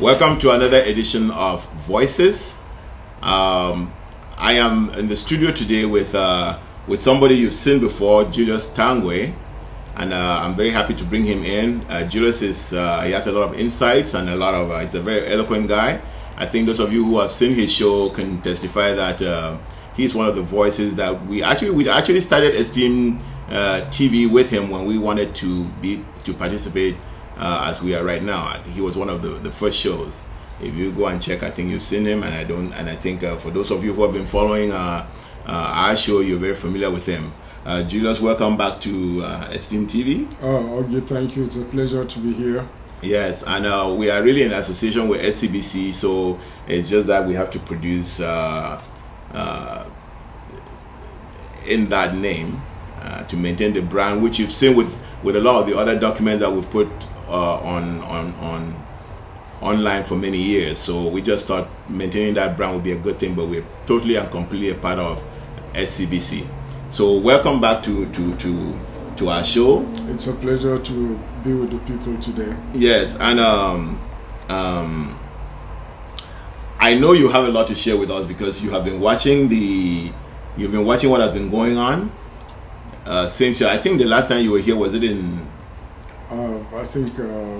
Welcome to another edition of Voices. I am in the studio today with somebody you've seen before, Julius Tangwe, and I'm very happy to bring him in. Julius he has a lot of insights and he's a very eloquent guy. I think those of you who have seen his show can testify that he's one of the voices that we actually started SCBC TV with him when we wanted to participate as we are right now. I think he was one of the first shows. If you go and check, I think you've seen him, and I think for those of you who have been following our show, you're very familiar with him. Julius, welcome back to SCBC TV. Oh, okay, thank you. It's a pleasure to be here. Yes, and we are really in association with SCBC, so it's just that we have to produce in that name to maintain the brand, which you've seen with a lot of the other documents that we've put online for many years. So we just thought maintaining that brand would be a good thing, but we're totally and completely a part of SCBC. So welcome back to our show. It's a pleasure to be with the people today. Yes, and I know you have a lot to share with us because you have been watching what has been going on since I think the last time you were here, was it in? I think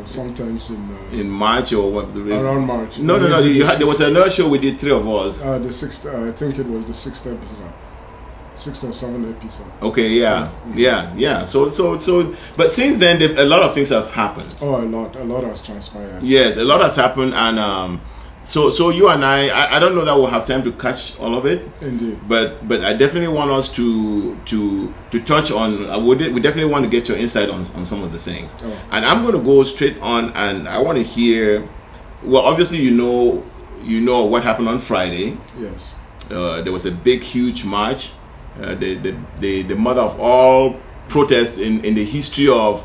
sometimes in March or what? Around March. No. There was another show we did, three of us. The sixth. I think it was the sixth episode. 6th or 7th episode. Okay, yeah. So, but since then, a lot of things have happened. Oh, a lot has transpired. Yes, a lot has happened, and so you and I don't know that we'll have time to catch all of it. Indeed. But I definitely want us to touch on. We definitely want to get your insight on some of the things. Oh. And I'm going to go straight on, and I want to hear. Well, obviously, you know what happened on Friday. Yes. There was a big, huge march. The mother of all protests in the history of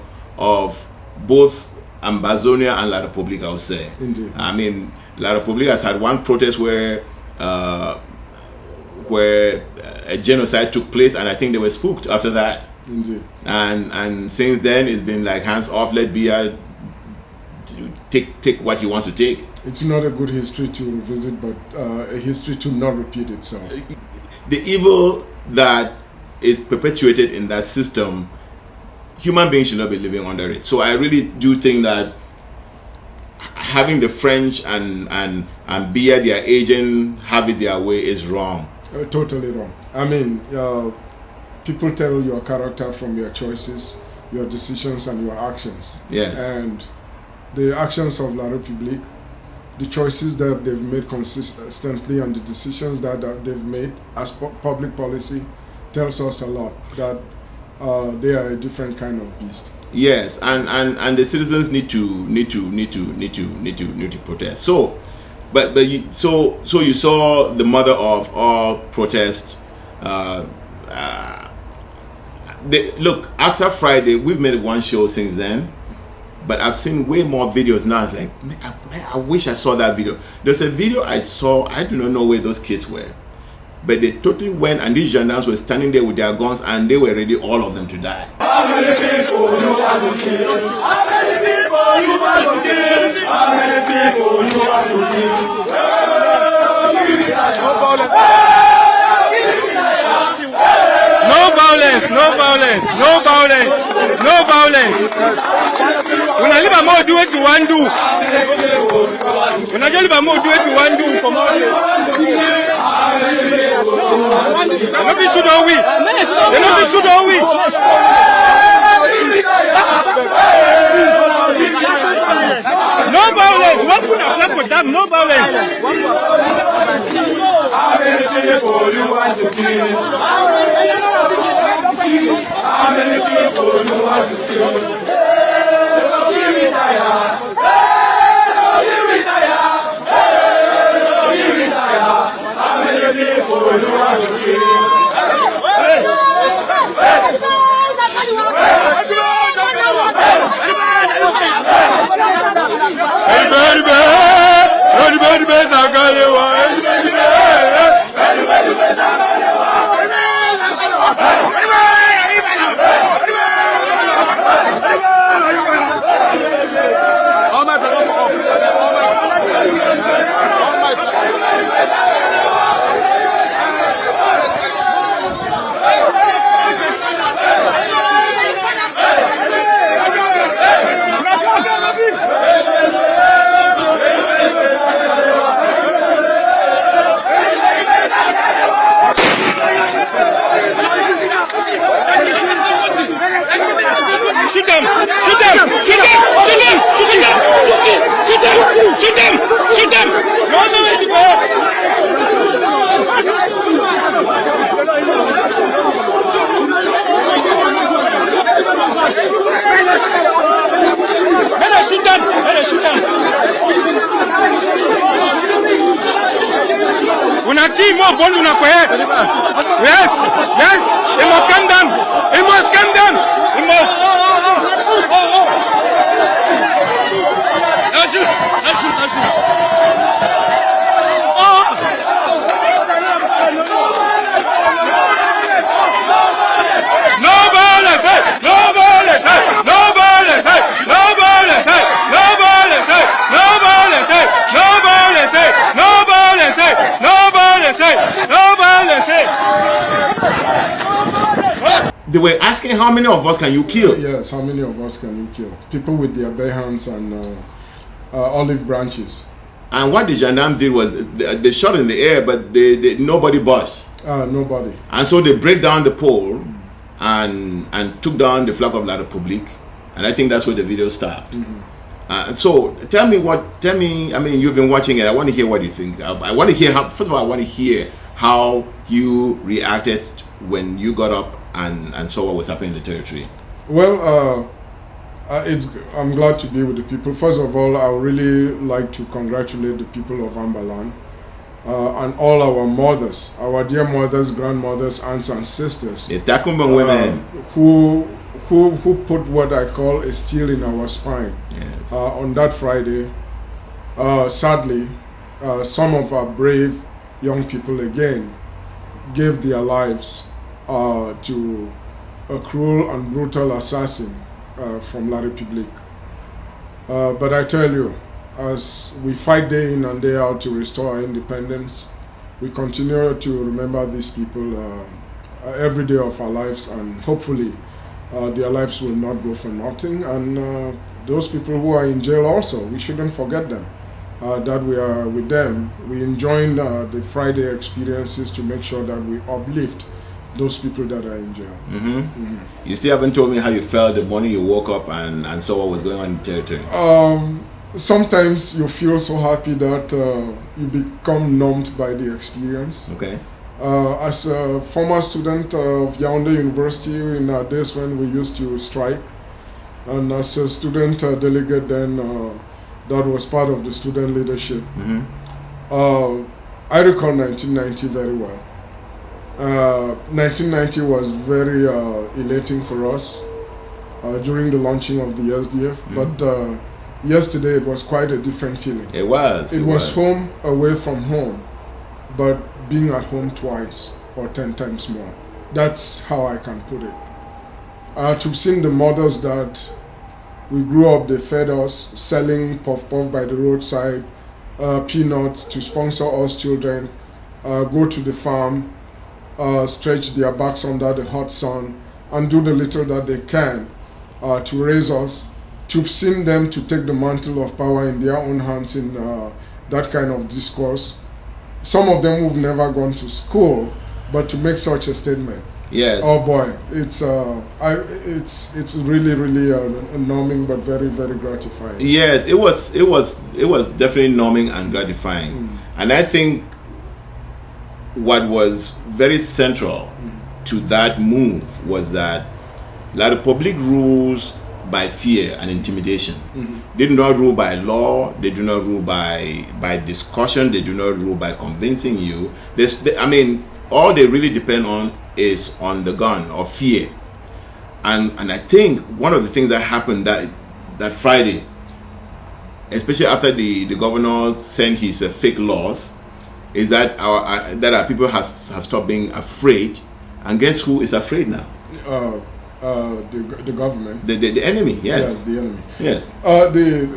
both Ambazonia and La Republica, I would say. Indeed. I mean, La Republica has had one protest where a genocide took place, and I think they were spooked after that. Indeed. And since then, it's been like hands off, let Biya take what he wants to take. It's not a good history to revisit, but a history to not repeat itself. The evil that is perpetuated in that system, human beings should not be living under it. So I really do think that having the French and Biya, their agent, have it their way is wrong. Totally wrong. I mean, people tell your character from your choices, your decisions, and your actions. Yes. And the actions of La République, the choices that they've made consistently, and the decisions that they've made as public policy tells us a lot that they are a different kind of beast. Yes, and the citizens need to protest. So, but you saw the mother of all protests. Look, after Friday, we've made one show since then. But I've seen way more videos now. It's like, man, I wish I saw that video. There's a video I saw, I do not know where those kids were. But they totally went, and these gendarmes were standing there with their guns, and they were ready, all of them, to die. How many people you want to kill? How many people you want to kill? How many people you want to kill? No violence, no violence, no violence, no violence. When I live a more do what you want to do. When I live a more do what you want to do. Come on. Nobody should know we. Nobody should know we. No violence. What could have left for them? No violence. How many people you want to kill? How many people you want to kill? Give me that. Give me that. Give me that. How many people you want to kill? Unaki more bond unakwe. Yes, yes. He must come down. He must come down. He must. No violence. No violence. No violence. No violence. No violence. No violence. No violence. No violence. No violence. No violence. They were asking how many of us can you kill? Yes, how many of us can you kill? People with their bare hands and olive branches. And what the gendarme did was they shot in the air, but nobody budged. Nobody. And so they break down the pole and took down the flag of La République. And I think that's where the video stopped. So tell me, I mean, you've been watching it. I want to hear what you think. I want to hear first of all, I want to hear how you reacted when you got up and saw what was happening in the territory. Well, I'm glad to be with the people. First of all, I would really like to congratulate the people of Ambaland and all our mothers, our dear mothers, grandmothers, aunts and sisters, women who put what I call a steel in our spine. Yes. On that Friday. Sadly, some of our brave young people again gave their lives to a cruel and brutal assassin from La République. But I tell you, as we fight day in and day out to restore our independence, we continue to remember these people every day of our lives, and hopefully their lives will not go for nothing. And those people who are in jail also, we shouldn't forget them, that we are with them. We enjoying the Friday experiences to make sure that we uplift those people that are in jail. You still haven't told me how you felt the morning you woke up and saw what was going on in the territory. Sometimes you feel so happy that you become numbed by the experience. Okay. As a former student of Yaoundé University in our days when we used to strike, and as a student delegate then that was part of the student leadership, I recall 1990 very well. 1990 was very elating for us during the launching of the SDF, but yesterday it was quite a different feeling. It was. It was home away from home, but being at home twice or 10 times more. That's how I can put it. To have seen the mothers that we grew up, they fed us, selling puff-puff by the roadside, peanuts to sponsor us children, go to the farm, stretch their backs under the hot sun, and do the little that they can to raise us. To have seen them to take the mantle of power in their own hands in that kind of discourse. Some of them who've never gone to school, but to make such a statement. Yes. Oh boy, it's really numbing, but very, very gratifying. Yes, it was definitely numbing and gratifying. And I think what was very central to that move was that La République rules by fear and intimidation. They do not rule by law. They do not rule by discussion. They do not rule by convincing you. All they really depend on is on the gun or fear. And I think one of the things that happened that Friday, especially after the governor sent his fake laws, is that our people have stopped being afraid. And guess who is afraid now? The government. The enemy, yes. Yes, the enemy. Yes. The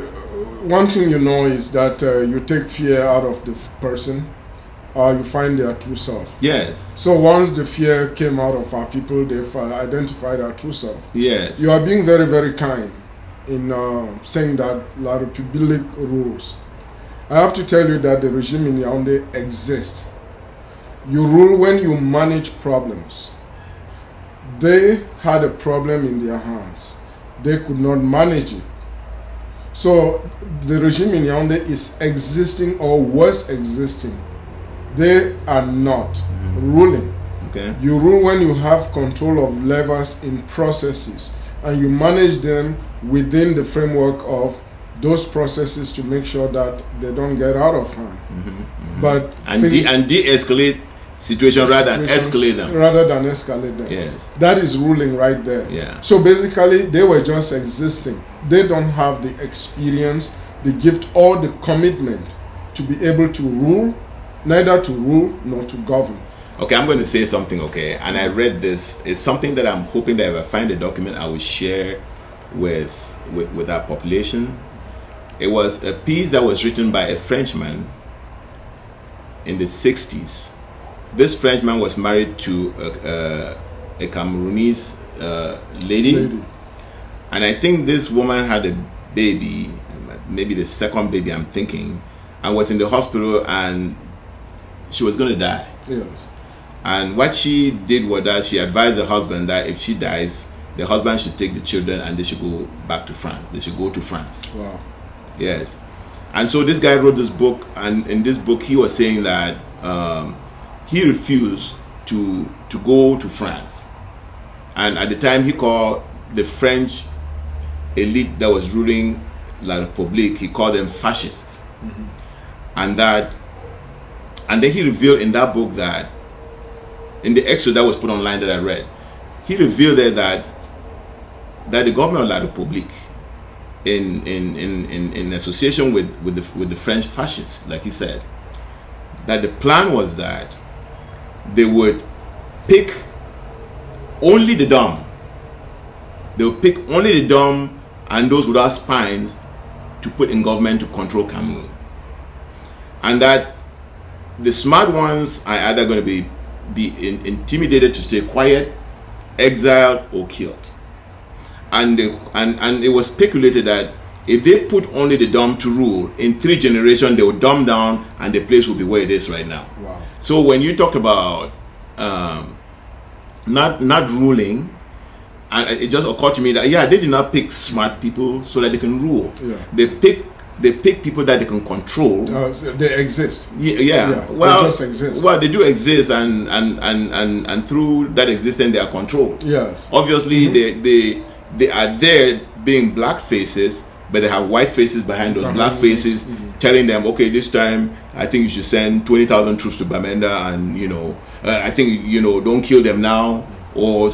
one thing you know is that you take fear out of the person, you find their true self. Yes. So once the fear came out of our people, they've identified our true self. Yes. You are being very, very kind in saying that La République rules. I have to tell you that the regime in Yaoundé exists. You rule when you manage problems. They had a problem in their hands. They could not manage it. So the regime in Yaoundé is existing or was existing. They are not ruling. Okay. You rule when you have control of levers in processes and you manage them within the framework of those processes to make sure that they don't get out of hand. But and de-escalate situation rather than escalate them. Rather than escalate them. Yes. That is ruling right there. Yeah. So basically, they were just existing. They don't have the experience, the gift, or the commitment to be able to rule, neither to rule nor to govern. Okay, I'm going to say something, okay? And I read this. It's something that I'm hoping that if I find a document, I will share with our population. It was a piece that was written by a Frenchman in the 60s. This Frenchman was married to a Cameroonese lady. And I think this woman had a baby, maybe the second baby, I'm thinking, and was in the hospital, and she was going to die. Yes. And what she did was that she advised the husband that if she dies, the husband should take the children and they should go back to France. They should go to France. Wow. Yes. And so this guy wrote this book, and in this book he was saying that he refused to go to France. And at the time he called the French elite that was ruling La République, he called them fascists. And then he revealed in that book that, in the excerpt that was put online that I read, he revealed there that the government of La République, in association with the French fascists, like he said, that the plan was that they would pick only the dumb. They would pick only the dumb and those without spines to put in government to control Cameroon. And that the smart ones are either going to be intimidated to stay quiet, exiled, or killed. And it was speculated that if they put only the dumb to rule, in 3 generations they would dumb down and the place will be where it is right now. Wow. So when you talked about not ruling, and it just occurred to me that they did not pick smart people so that they can rule. Yeah. They pick people that they can control. They exist. Well, they just exist. Well, they do exist, and through that existence, they are controlled. Yes. Obviously, they are there being black faces, but they have white faces behind those black faces, telling them, okay, this time I think you should send 20,000 troops to Bamenda, and I think don't kill them now. Or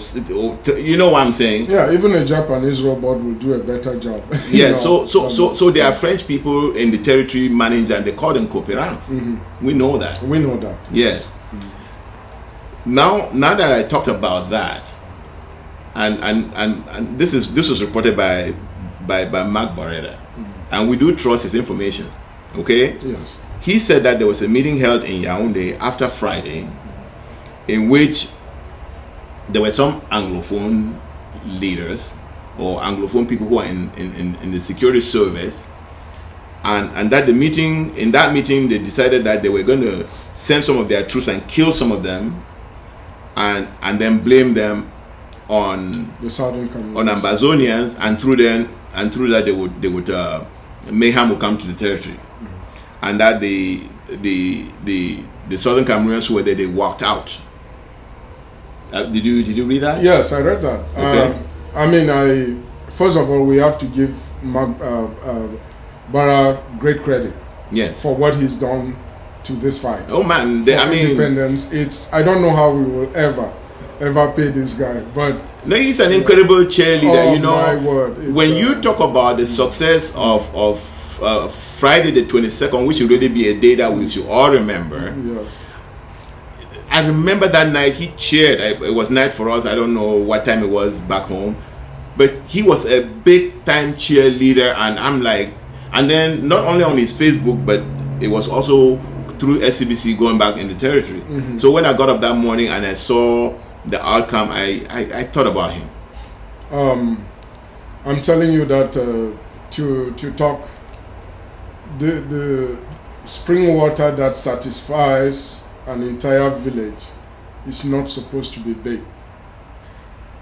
you know what I'm saying? Yeah, even a Japanese robot will do a better job. Yeah, so there are French people in the territory managed, and they call them coopérants. We know that. We know that. Yes. Now that I talked about that, and this was reported by Mark Barretta, and we do trust his information. Okay. Yes. He said that there was a meeting held in Yaoundé after Friday, in which there were some Anglophone leaders or Anglophone people who are in the security service, and that in that meeting they decided that they were going to send some of their troops and kill some of them, and then blame them on the Southern Cameroon, on Ambazonians, and through that they would mayhem would come to the territory, and that the Southern Cameroonians who were there, they walked out. Did you read that? Yes, I read that. Okay. First of all, we have to give Barra great credit. Yes. For what he's done to this fight. Oh man, independence. I don't know how we will ever pay this guy, but no, he's an incredible cheerleader. Oh, my word! When you talk about the success of Friday the 22nd, which should really be a day that we should all remember. Yes. I remember that night he cheered. It was night for us. I don't know what time it was back home, but he was a big time cheerleader, and I'm like, and then not only on his Facebook, but it was also through SCBC going back in the territory. So when I got up that morning and I saw the outcome, I thought about him. I'm telling you that to talk the spring water that satisfies an entire village is not supposed to be big.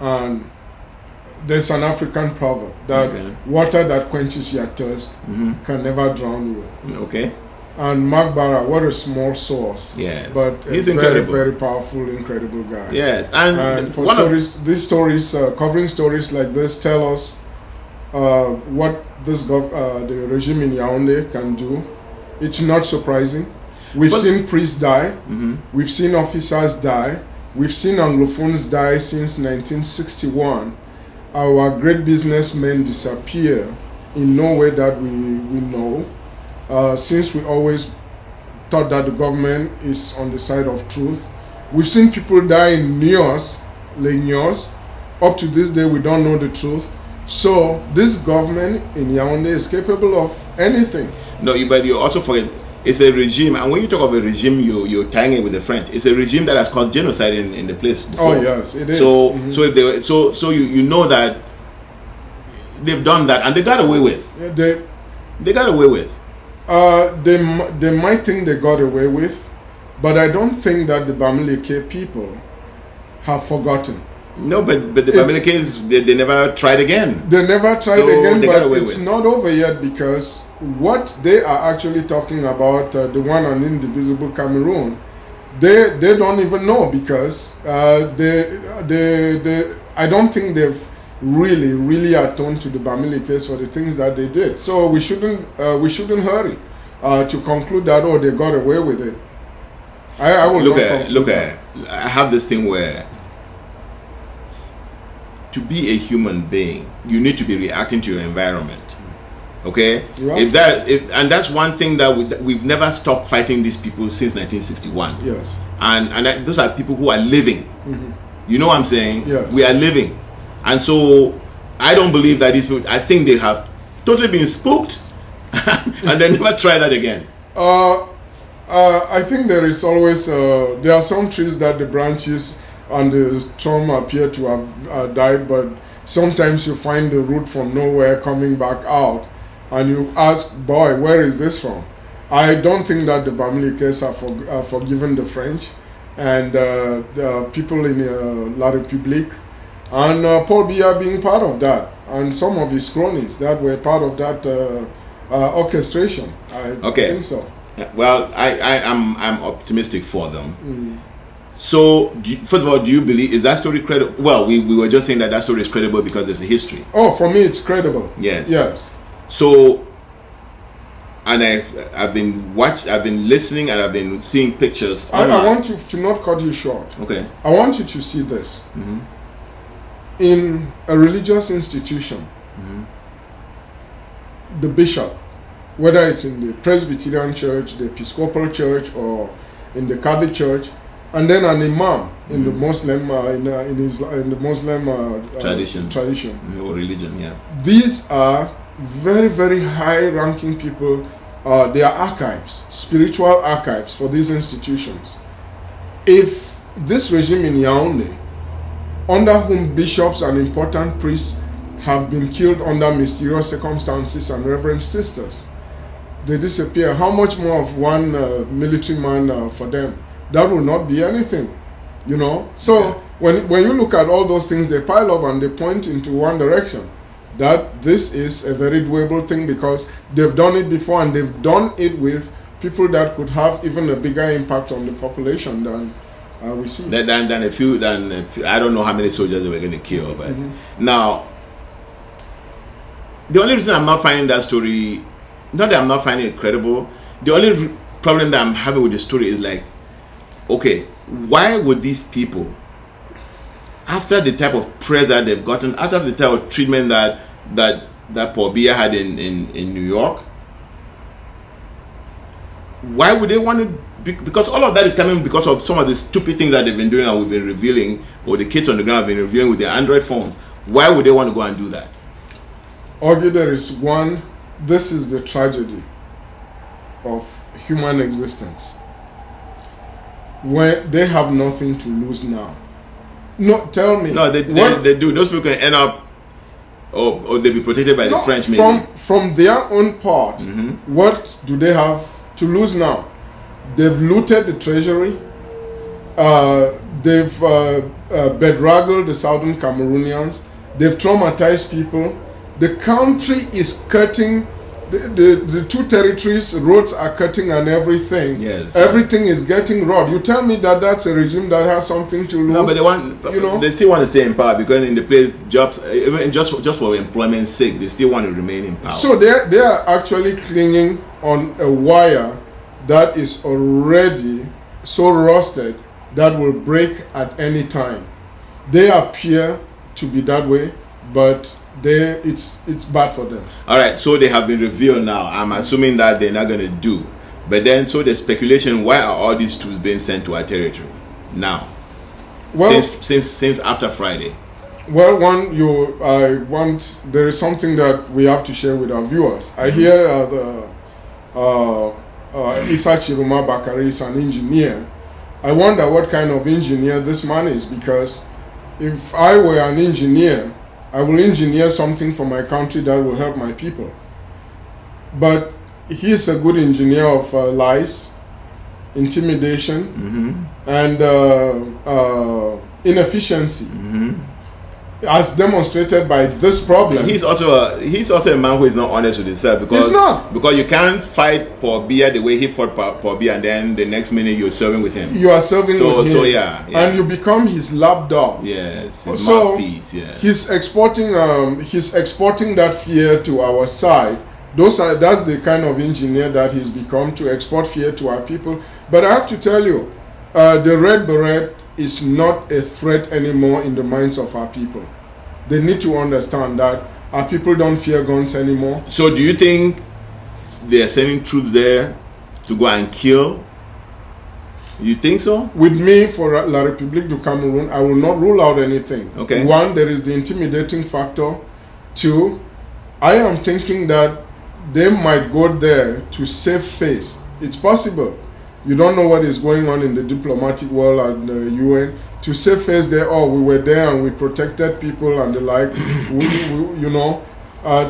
And there's an African proverb that water that quenches your thirst can never drown you. Okay. And Mark Barra, what a small source. Yes. But he's a incredible. very, very powerful, incredible guy. Yes. And for stories, these stories, covering stories like this, tell us what the regime in Yaoundé can do, it's not surprising. We've seen priests die. We've seen officers die. We've seen Anglophones die since 1961. Our great businessmen disappear in no way that we know, since we always thought that the government is on the side of truth. We've seen people die in Nios, Legnos. Up to this day, we don't know the truth. So this government in Yaoundé is capable of anything. No, but you also forget, it's a regime, and when you talk of a regime, you're tying it with the French. It's a regime that has caused genocide in the place before. Oh yes, it is. So so if they so you know that they've done that and they got away with. Yeah, they got away with. They might think they got away with, but I don't think that the Bamileke people have forgotten. No, but the Bamilekes, they never tried again. They never tried again, but it's not over yet, because what they are actually talking about, the one on indivisible Cameroon, they don't even know, because I don't think they've really atoned to the Bamilekes for the things that they did. So we shouldn't hurry to conclude that, oh, they got away with it. I will look at. I have this thing where, to be a human being, you need to be reacting to your environment. Okay, right. And that's one thing that we've never stopped fighting these people since 1961. Yes, and those are people who are living. You know what I'm saying? Yes, we are living, and so I don't believe that these people. I think they have totally been spooked, and they never try that again. I think there is always there are some trees that the branches and the trunk appear to have died, but sometimes you find the root from nowhere coming back out, and you ask, boy, where is this from? I don't think that the Bamilekes have forgiven the French and the people in La République, and Paul Biya being part of that, and some of his cronies that were part of that orchestration. I think so. Well, I'm optimistic for them. So, first of all, do you believe, is that story credible? Well, we were just saying that story is credible because there's a history. Oh, for me, it's credible. Yes. Yes. So, and I've been listening, and I've been seeing pictures. I want you to not cut you short. Okay. I want you to see this. In a religious institution, the bishop, whether it's in the Presbyterian church, the Episcopal church, or in the Catholic church, and then an imam in the Muslim in the Muslim tradition or religion. Yeah, these are very, very high-ranking people. They are archives, spiritual archives for these institutions. If this regime in Yaoundé, under whom bishops and important priests have been killed under mysterious circumstances and reverend sisters, they disappear, how much more of one military man for them? That will not be anything, you know. So when you look at all those things, they pile up and they point into one direction. That this is a very doable thing, because they've done it before, and they've done it with people that could have even a bigger impact on the population than we see. Than a few. I don't know how many soldiers they were going to kill, but now the only reason I'm not finding that story, not that I'm not finding it credible, the only problem that I'm having with the story is like, okay, why would these people, after the type of praise that they've gotten, after the type of treatment that Paul Biya had in New York, why would they want to? Because all of that is coming because of some of the stupid things that they've been doing and we've been revealing, or the kids on the ground have been revealing with their Android phones. Why would they want to go and do that? Okay, there is one. This is the tragedy of human existence, where they have nothing to lose now. No, tell me. No, they do. Those people can end up, or they be protected by the French. Maybe from their own part. What do they have to lose now? They've looted the treasury. They've bedraggled the southern Cameroonians. They've traumatized people. The country is cutting the two territories, roads are cutting and everything. Yes. Everything is getting robbed. You tell me that that's a regime that has something to lose? No, but they want, you know, they still want to stay in power because in the place, jobs, even just for employment's sake, they still want to remain in power. So they are actually clinging on a wire that is already so rusted that will break at any time. They appear to be that way, but it's bad for them. All right, so they have been revealed now. I'm assuming that they're not going to do. But then, so the speculation, why are all these troops being sent to our territory now? Well, since after Friday. Well, there is something that we have to share with our viewers. I hear Isa Chiruma Bakari is an engineer. I wonder what kind of engineer this man is, because if I were an engineer, I will engineer something for my country that will help my people. But he is a good engineer of lies, intimidation, and inefficiency, as demonstrated by this problem. He's also a man who is not honest with himself, because he's not. Because you can't fight Paul Biya the way he fought Paul Biya, and then the next minute you're serving with him. You are serving with him. So yeah, and you become his lapdog. Yes, his so mouthpiece. Yeah, he's exporting that fear to our side. That's the kind of engineer that he's become, to export fear to our people. But I have to tell you, the Red Beret is not a threat anymore in the minds of our people. They need to understand that our people don't fear guns anymore. So do you think they're sending troops there to go and kill? You think so? With me, for La République du Cameroon, I will not rule out anything. Okay. One, there is the intimidating factor. Two, I am thinking that they might go there to save face. It's possible. You don't know what is going on in the diplomatic world and the UN. To save face there, we were there and we protected people and the like.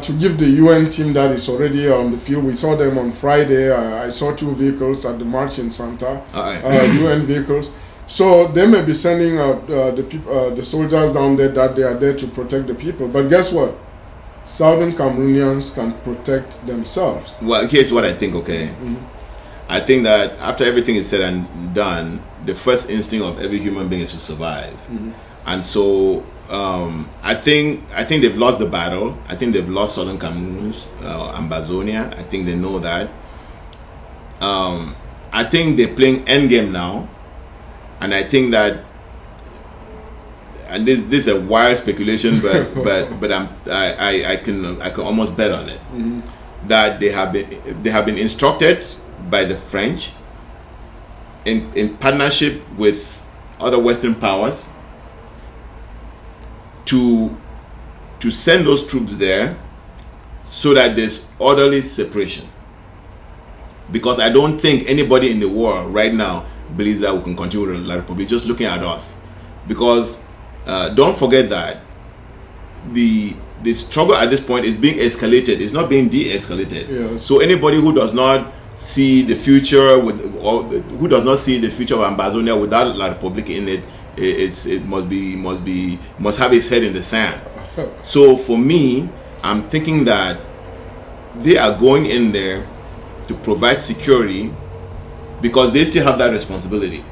To give the UN team that is already on the field. We saw them on Friday. I saw 2 vehicles at the march in Santa, UN vehicles. So they may be sending the soldiers down there that they are there to protect the people. But guess what? Southern Cameroonians can protect themselves. Well, here's what I think, okay? I think that after everything is said and done, the first instinct of every human being is to survive. And so I think they've lost the battle. I think they've lost Southern Cameroon, Ambazonia. I think they know that. I think they're playing endgame now. And I think that, and this is a wild speculation, but I can almost bet on it, that they have been instructed by the French in partnership with other Western powers to send those troops there so that there's orderly separation. Because I don't think anybody in the world right now believes that we can continue with La République, just looking at us. Because don't forget that the struggle at this point is being escalated. It's not being de-escalated. Yes. So anybody who does not see the future who does not see the future of Ambazonia without La République in it, it must have its head in the sand. So for me, I'm thinking that they are going in there to provide security because they still have that responsibility.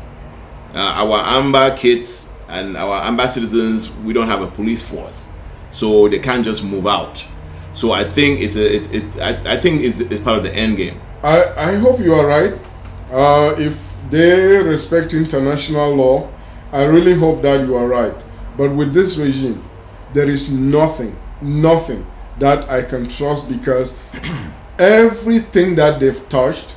Our Amba kids and our Amba citizens, we don't have a police force, so they can't just move out. So I think it's part of the end game. I hope you are right. If they respect international law, I really hope that you are right. But with this regime, there is nothing that I can trust, because everything that they've touched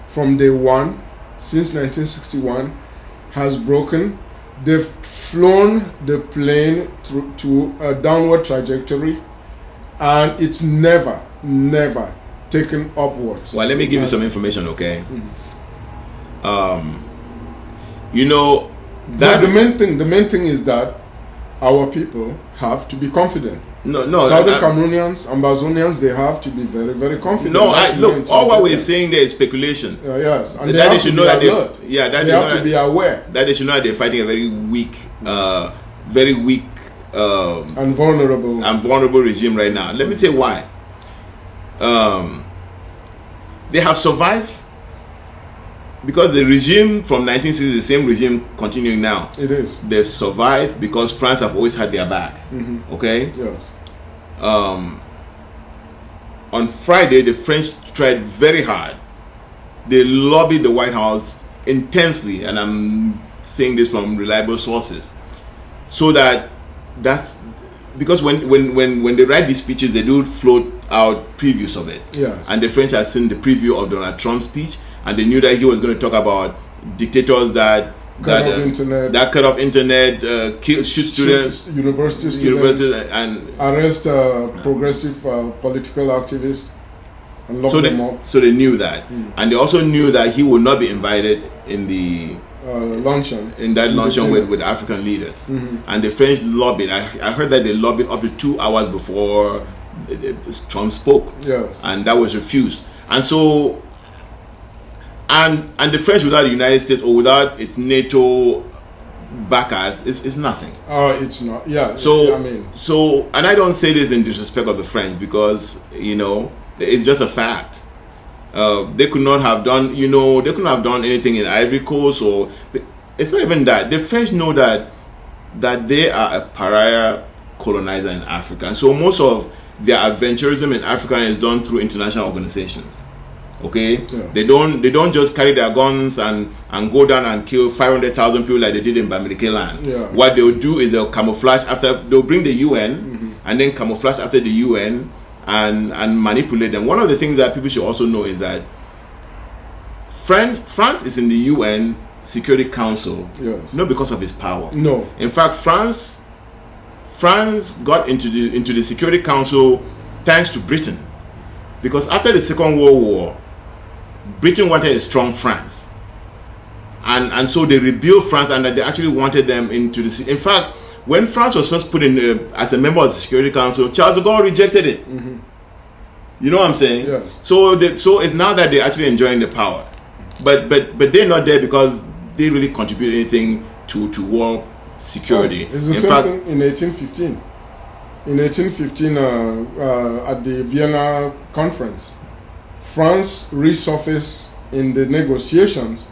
from day one, since 1961, has broken. They've flown the plane to a downward trajectory, and it's never taken upwards. Well, let me give you some information, okay? You know that the main thing is that our people have to be confident. No, Southern Cameroonians, Ambazonians, they have to be very, very confident. No, look, all what we're saying there is speculation. Yes, and they have to know that they have to be aware that they should know that they're fighting a very weak, and vulnerable regime right now. Let me tell you why. they have survived because the regime from 1960 is the same regime continuing now. It is. They've survived because France have always had their back. Okay? Yes. On Friday, the French tried very hard. They lobbied the White House intensely, and I'm saying this from reliable sources, so that's because when they write these speeches, they do float out previews of it. Yes. And the French had seen the preview of Donald Trump's speech, and they knew that he was going to talk about dictators that cut off internet, shoot students, universities, and arrest progressive political activists, and lock them up. So they knew that, and they also knew that he would not be invited in the luncheon. In that luncheon with African leaders, and the French lobbied. I heard that they lobbied up to 2 hours before Trump spoke, yes, and that was refused. And so. And the French without the United States or without its NATO backers is nothing. Oh, it's not. Yeah. So I mean, and I don't say this in disrespect of the French, because it's just a fact. They could not have done they couldn't have done anything in Ivory Coast, or it's not even that. The French know that they are a pariah colonizer in Africa, and so most of their adventurism in Africa is done through international organizations. Okay, yeah. They don't just carry their guns and go down and kill 500,000 people like they did in Bamileke land. Yeah. What they'll do is they'll camouflage they'll bring the UN and then camouflage after the UN and manipulate them. One of the things that people should also know is that France is in the UN Security Council, yes, not because of its power. No. In fact, France got into the Security Council thanks to Britain, because after the Second World War, Britain wanted a strong France, and so they rebuilt France, and they actually wanted them into the. In fact, when France was first put in as a member of the Security Council, Charles de Gaulle rejected it. You know what I'm saying? Yes. So it's now that they're actually enjoying the power, but they're not there because they really contribute anything to world security. It's the same thing in 1815. In 1815, at the Vienna Conference, France resurfaced in the negotiations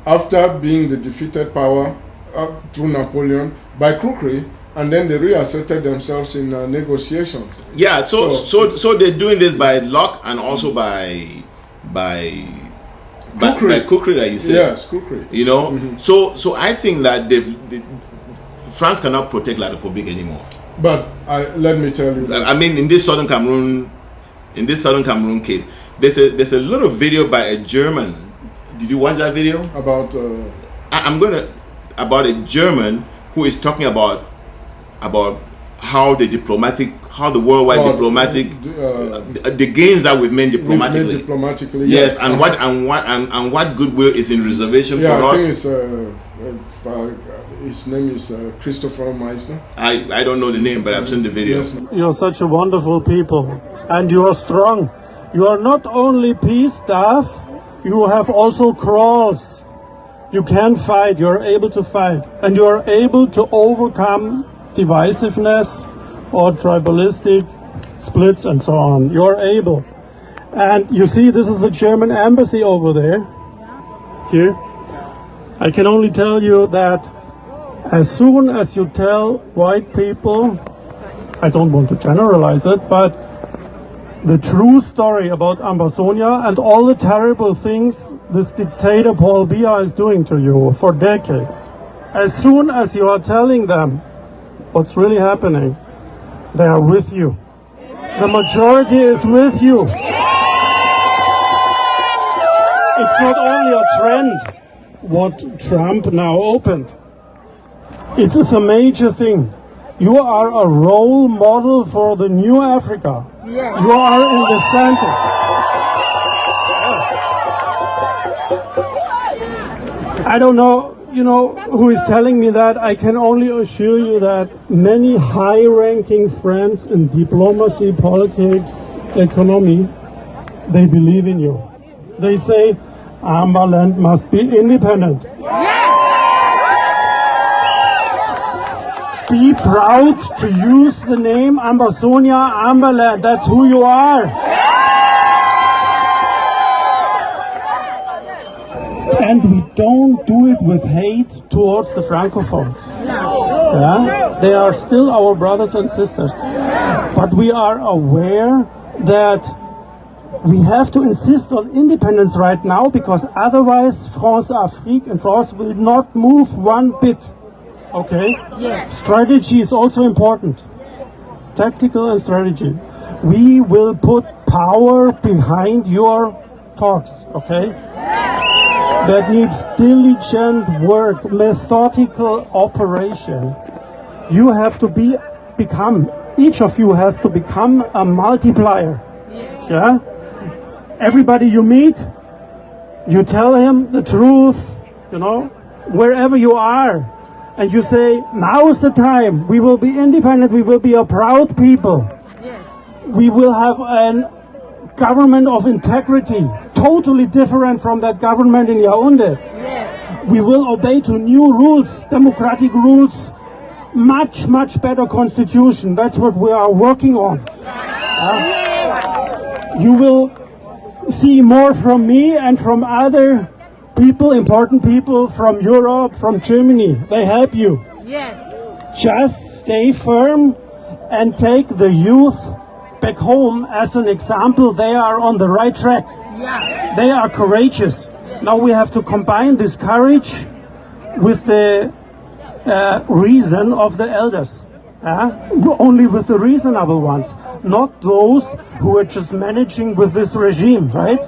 after being the defeated power through Napoleon by crookery, and then they reasserted themselves in negotiations. Yeah, so they're doing this by luck and also by crookery, that you say. Yes, crookery. So I think that France cannot protect La République anymore. But let me tell you this. I mean, in this southern Cameroon case, there's a little video by a German. Did you watch that video? About about a German who is talking about how the worldwide diplomatic the gains that we've made diplomatically. Yes, and what goodwill is in reservation for us. I think it's his name is Christopher Meissner. I don't know the name, but I've seen the video. Yes. You're such a wonderful people, and you are strong. You are not only peace staff, you have also crawls. You can fight, you're able to fight, and you are able to overcome divisiveness or tribalistic splits and so on. You're able. And you see, this is the German embassy over there. Here. I can only tell you that as soon as you tell white people, I don't want to generalize it, but the true story about Ambazonia and all the terrible things this dictator Paul Biya is doing to you for decades, as soon as you are telling them what's really happening, they are with you. The majority is with you. It's not only a trend, what Trump now opened. It is a major thing. You are a role model for the new Africa. Yeah. You are in the center. I don't know, who is telling me that. I can only assure you that many high-ranking friends in diplomacy, politics, economy, they believe in you. They say, Ambaland must be independent. Be proud to use the name Ambazonia, Ambaland. That's who you are. And we don't do it with hate towards the Francophones. Yeah? They are still our brothers and sisters. But we are aware that we have to insist on independence right now, because otherwise France Afrique and France will not move one bit. Okay? Yes. Strategy is also important. Tactical and strategy. We will put power behind your talks, okay? That needs diligent work, methodical operation. You have to become, each of you has to become a multiplier. Yeah? Everybody you meet, you tell him the truth, you know, wherever you are. And you say, now is the time. We will be independent. We will be a proud people. Yes. We will have a government of integrity, totally different from that government in Yaoundé. Yes. We will obey to new rules, democratic rules, much, much better constitution. That's what we are working on. You will see more from me and from other people, important people from Europe, from Germany. They help you. Yes. Just stay firm and take the youth back home as an example. They are on the right track. Yeah. They are courageous. Now we have to combine this courage with the reason of the elders. Only with the reasonable ones, not those who are just managing with this regime, right?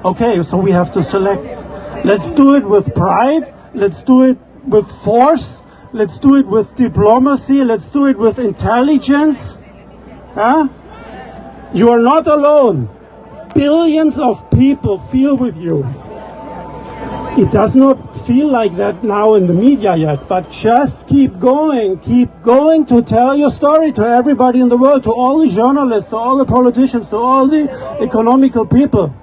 Okay, so we have to select. Let's do it with pride. Let's do it with force. Let's do it with diplomacy. Let's do it with intelligence. You are not alone. Billions of people feel with you. It does not feel like that now in the media yet, but just keep going to tell your story to everybody in the world, to all the journalists, to all the politicians, to all the economical people.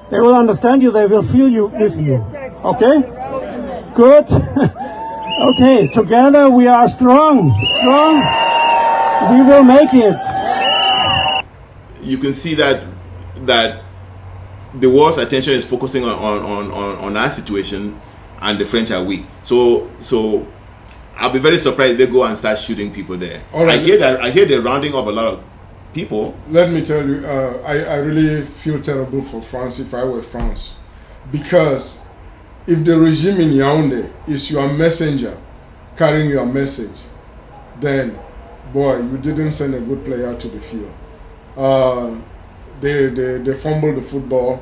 They will understand you, they will feel you with you. Okay? Good. Okay, together we are strong. We will make it. You can see that the world's attention is focusing on our situation, and the French are weak. So I'll be very surprised if they go and start shooting people there. All right. I hear they're rounding up a lot of people. Let me tell you, I really feel terrible for France if I were France. Because if the regime in Yaoundé is your messenger carrying your message, then, boy, you didn't send a good player to the field. They fumbled the football.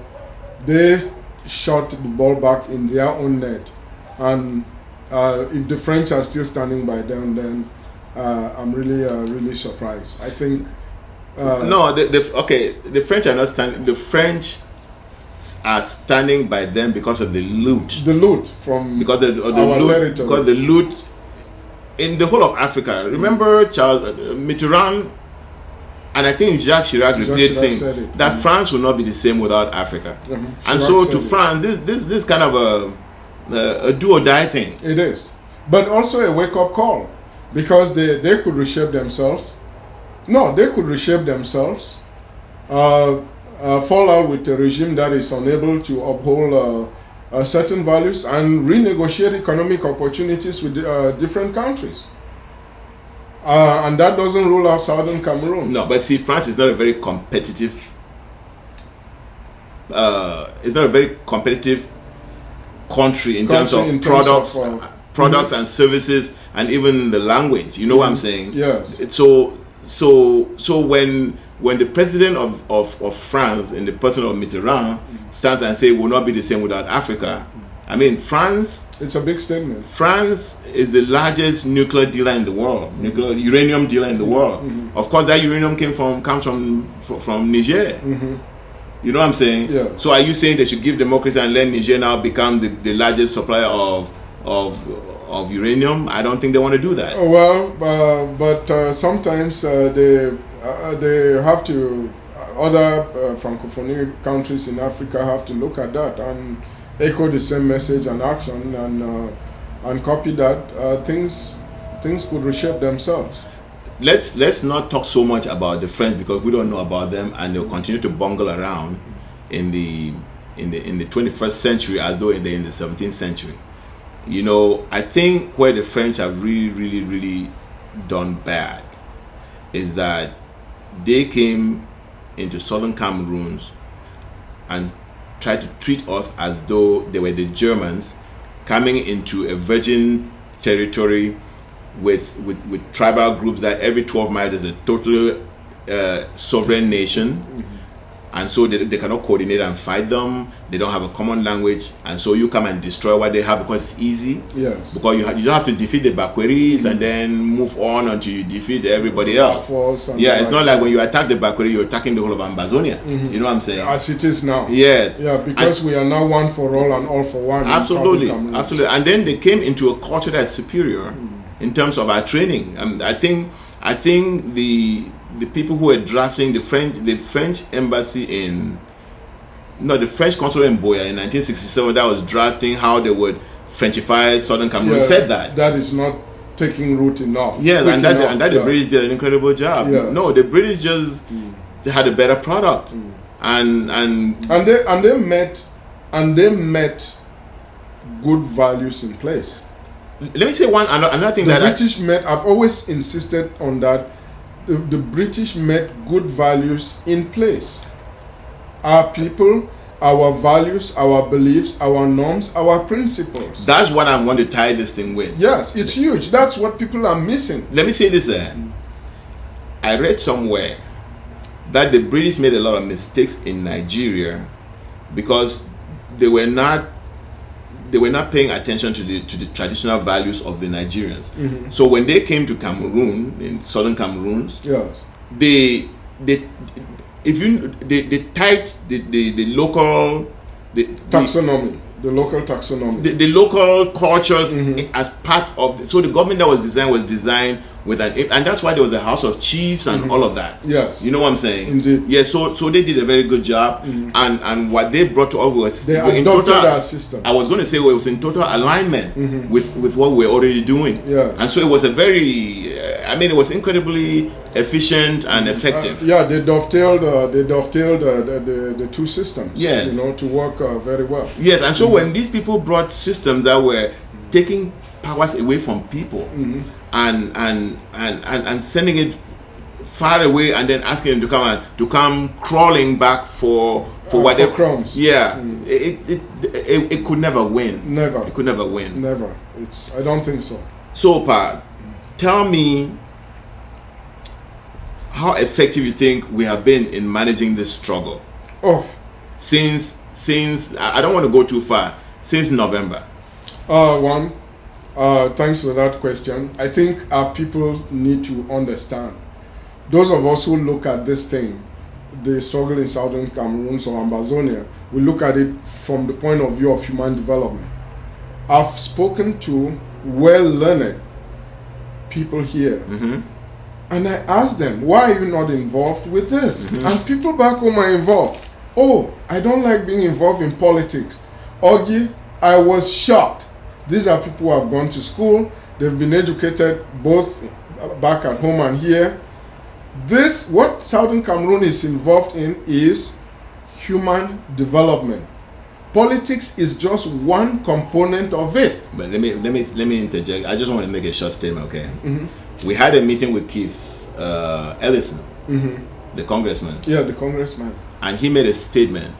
They shot the ball back in their own net. And if the French are still standing by them, then I'm really surprised. I think... no, the French are not standing. The French are standing by them because of the loot. The loot from our territory. Because the loot in the whole of Africa. Remember Mitterrand, and I think Jacques Chirac repeated saying that France will not be the same without Africa. And so to France, this kind of a do or die thing. It is, but also a wake up call, because they could reshape themselves. No, they could reshape themselves, fall out with a regime that is unable to uphold certain values, and renegotiate economic opportunities with different countries. And that doesn't rule out Southern Cameroon. No, but see, France is not a very competitive. It's not a very competitive country in terms of products and services, and even the language. You know what I'm saying? Yes. So when the president of France, in the person of Mitterrand, stands and say will not be the same without Africa, I mean, France... It's a big statement. France is the largest nuclear dealer in the world, nuclear uranium dealer in the world. Of course, that uranium comes from Niger. You know what I'm saying? Yeah. So are you saying they should give democracy and let Niger now become the largest supplier of uranium? I don't think they want to do that. Well, but sometimes they have to. Other Francophone countries in Africa have to look at that and echo the same message and action, and copy that. Things could reshape themselves. Let's not talk so much about the French, because we don't know about them, and they'll continue to bungle around in the in the 21st century as though they're in the 17th century. You know, I think where the French have really done bad is that they came into southern Cameroon and tried to treat us as though they were the Germans coming into a virgin territory with tribal groups that every 12 miles is a total sovereign nation. And so they cannot coordinate and fight them. They don't have a common language, and so you come and destroy what they have because it's easy. Yes. Because you just have to defeat the Bakweris and then move on until you defeat everybody else. Yeah, it's not like when you attack the Bakweri, you're attacking the whole of Ambazonia. You know what I'm saying? As it is now. Yes. Yeah, because we are now one for all and all for one. Absolutely, absolutely. And then they came into a culture that's superior in terms of our training. I think the people who were drafting the French embassy the French consulate in Boya in 1967 that was drafting how they would Frenchify southern Cameroon said that is not taking root enough. Yes, and that the British did an incredible job. Yes. No, the British just they had a better product, and they met good values in place. Let me say another thing the British met. I've always insisted on that. The British met good values in place. Our people, our values, our beliefs, our norms, our principles. That's what I'm going to tie this thing with. Yes, it's huge. That's what people are missing. Let me say this. I read somewhere that the British made a lot of mistakes in Nigeria because they were not paying attention to the traditional values of the Nigerians. So when they came to Cameroon, in southern Cameroon, yes, they tied the local taxonomy. The local taxonomy. The local cultures as part of so the government that was designed with and that's why there was a House of Chiefs and all of that. Yes. You know what I'm saying? Indeed. Yes, so they did a very good job and what they brought to us was they adopted our system. I was going to say it was in total alignment with what we're already doing. Yeah. And so it was a very it was incredibly efficient and effective. They dovetailed the two systems. Yes. To work very well. Yes, and so when these people brought systems that were taking powers away from people and sending it far away and then asking them to come crawling back for whatever crumbs. Yeah. It could never win. Never. It could never win. Never. I don't think so. So Pa, tell me how effective you think we have been in managing this struggle. Since I don't want to go too far, since November. Thanks for that question. I think our people need to understand. Those of us who look at this thing, the struggle in southern Cameroon or Ambazonia, we look at it from the point of view of human development. I've spoken to well-learned people here, and I asked them, why are you not involved with this? And people back home are involved. I don't like being involved in politics. Ogi, I was shocked. These are people who have gone to school. They've been educated both back at home and here. What southern Cameroon is involved in is human development. Politics is just one component of it. But let me interject. I just want to make a short statement, okay? We had a meeting with Keith Ellison, the congressman. Yeah, the congressman. And he made a statement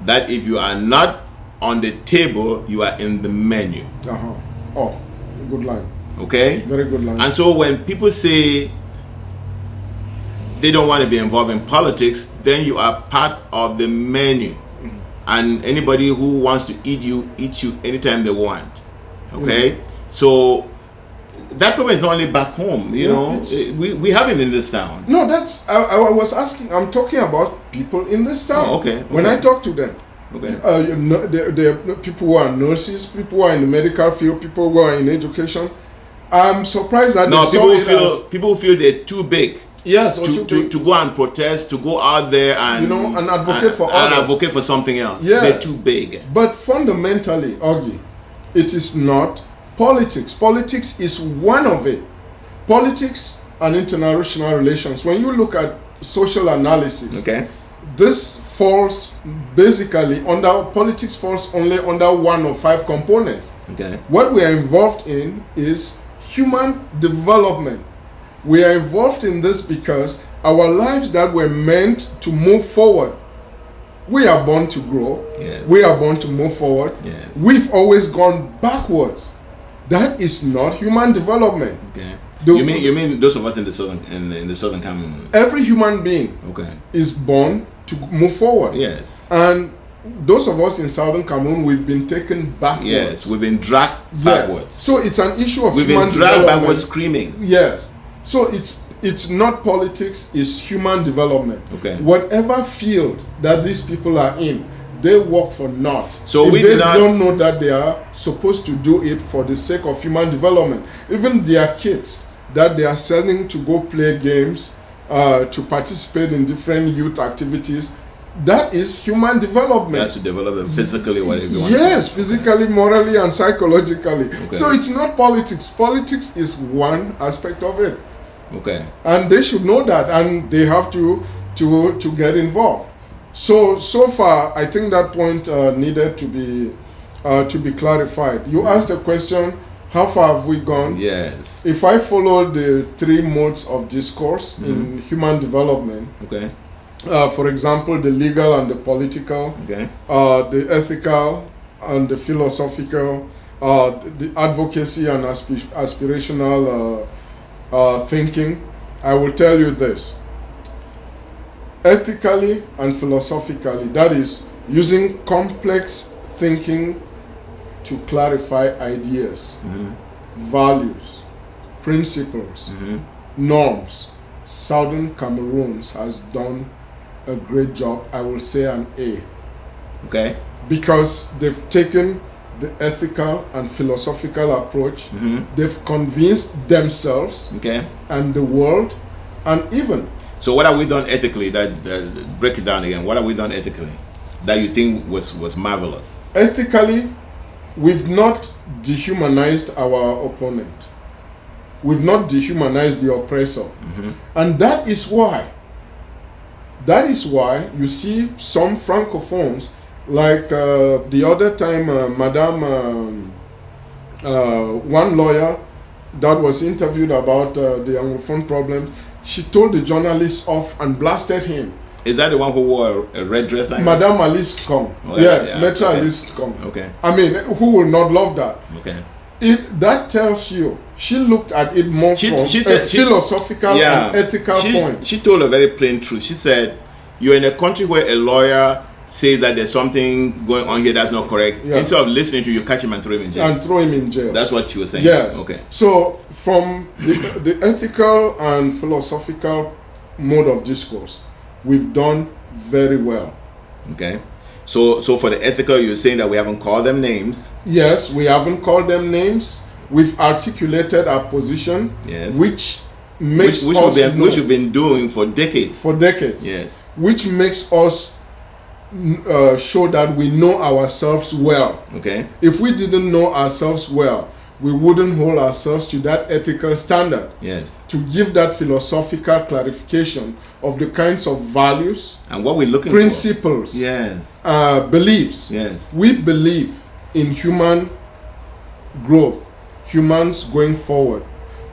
that if you are not on the table, you are in the menu. Good line. Okay? Very good line. And so when people say they don't want to be involved in politics, then you are part of the menu. And anybody who wants to eat you anytime they want. Okay? So that problem is not only back home, you know. We have it in this town. No, I was asking, I'm talking about people in this town. Okay. When I talk to them. Okay. The people who are nurses, people who are in the medical field, people who are in education. I'm surprised that people feel they're too big. Yes, to go and protest, to go out there and and advocate for others. And advocate for something else. Yes. They're too big. But fundamentally, Ogi, it is not politics. Politics is one of it. Politics and international relations. When you look at social analysis, okay, this falls basically under politics, falls only under one of 5 components. Okay. What we are involved in is human development. We are involved in this because our lives that were meant to move forward, we are born to grow. Yes. We are born to move forward. Yes. We've always gone backwards. That is not human development. Okay. You mean those of us in the southern Cameroon? Every human being Okay. is born to move forward. Yes. And those of us in southern Cameroon, we've been taken backwards. Yes, we've been dragged backwards. So it's an issue of We've human been dragged development. backwards screaming. Yes. So it's not politics, it's human development. Okay. Whatever field that these people are in, they work for naught. So if we they not- don't know that they are supposed to do it for the sake of human development. Even their kids that they are sending to go play games, to participate in different youth activities, that is human development. That's to develop them physically, whatever you want. Yes, physically, morally, and psychologically. Okay. So it's not politics. Politics is one aspect of it. Okay. And they should know that, and they have to get involved. So far, I think that point needed to be clarified. You asked a question: how far have we gone? Yes. If I follow the 3 modes of discourse in human development, Okay. for example, the legal and the political, Okay. the ethical and the philosophical, the advocacy and aspirational thinking, I will tell you this. Ethically and philosophically, that is, using complex thinking to clarify ideas, values, principles, norms. Southern Cameroon has done a great job. I will say an A. Okay. Because they've taken the ethical and philosophical approach. They've convinced themselves Okay. and the world, and even So what have we done ethically? That break it down again. What have we done ethically that you think was marvelous? ethically, we've not dehumanized our opponent. We've not dehumanized the oppressor. And that is why you see some francophones, like the other time, one lawyer that was interviewed about the Anglophone problem, she told the journalist off and blasted him. Is that the one who wore a red dress like Madame Alice Kong. Oh, Yes, yeah, Maitre okay. Alice Kong. Okay. I mean, who will not love that? Okay. That tells you she looked at it more from a philosophical and ethical point. She told a very plain truth. She said, you're in a country where a lawyer says that there's something going on here that's not correct. Yeah. Instead of listening to you, catch him and throw him in jail. That's what she was saying. Yes. Okay. So from the ethical and philosophical mode of discourse, we've done very well. Okay. So for the ethical, you're saying that we haven't called them names. Yes, we haven't called them names. We've articulated our position, Yes. which makes which us which we've been doing for decades. for decades. Yes. Which makes us show that we know ourselves well. Okay. If we didn't know ourselves well, we wouldn't hold ourselves to that ethical standard. Yes. To give that philosophical clarification of the kinds of values, And what we're looking principles, for. Yes. beliefs. Yes. We believe in human growth, humans going forward.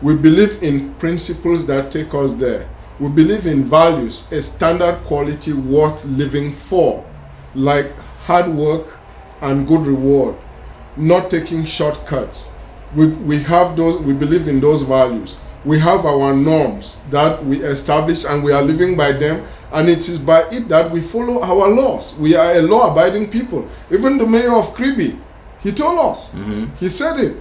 We believe in principles that take us there. We believe in values, a standard quality worth living for, like hard work and good reward, not taking shortcuts. We have those. We believe in those values. We have our norms that we establish and we are living by them, and it is by it that we follow our laws. We are a law-abiding people. Even the mayor of Kribi, he told us, he said it,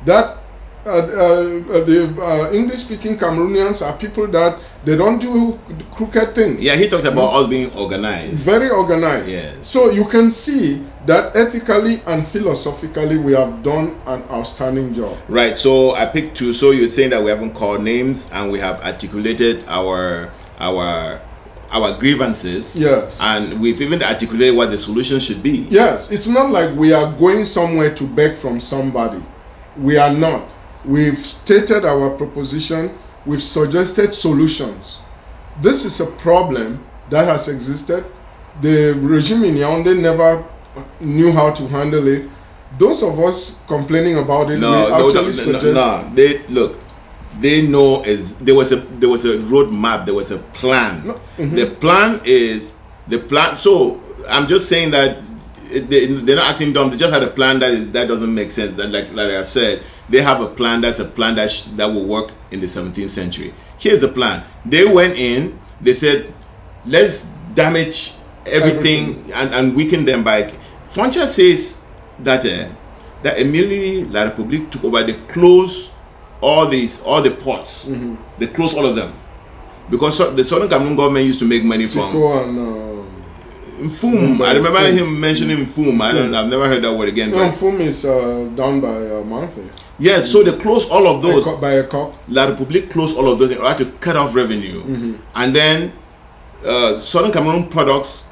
that the English-speaking Cameroonians are people that they don't do crooked things. Yeah, he talked about us being organized. Very organized. Yes. So you can see that ethically and philosophically we have done an outstanding job. Right. So I picked 2. So you're saying that we haven't called names and we have articulated our grievances. Yes. And we've even articulated what the solution should be. Yes. It's not like we are going somewhere to beg from somebody. We are not. We've stated our proposition. We've suggested solutions. This is a problem that has existed the regime in Yaoundé never knew how to handle it. Those of us complaining about it, they know there was a roadmap, there was a plan. No. The plan. So I'm just saying that they're not acting dumb. They just had a plan that doesn't make sense. That like I've said, they have a plan that will work in the 17th century. Here's the plan. They went in. They said, let's damage everything. And weaken them by. Foncha says that immediately La République took over. They closed all the ports. They closed all of them because the Southern Cameroon government used to make money from Fum. I remember him mentioning Fum. I've never heard that word again. No, Fum is down by Manfred. Yes, so they closed all of those. By a cop. La République closed all of those in order to cut off revenue. And then Southern Cameroon products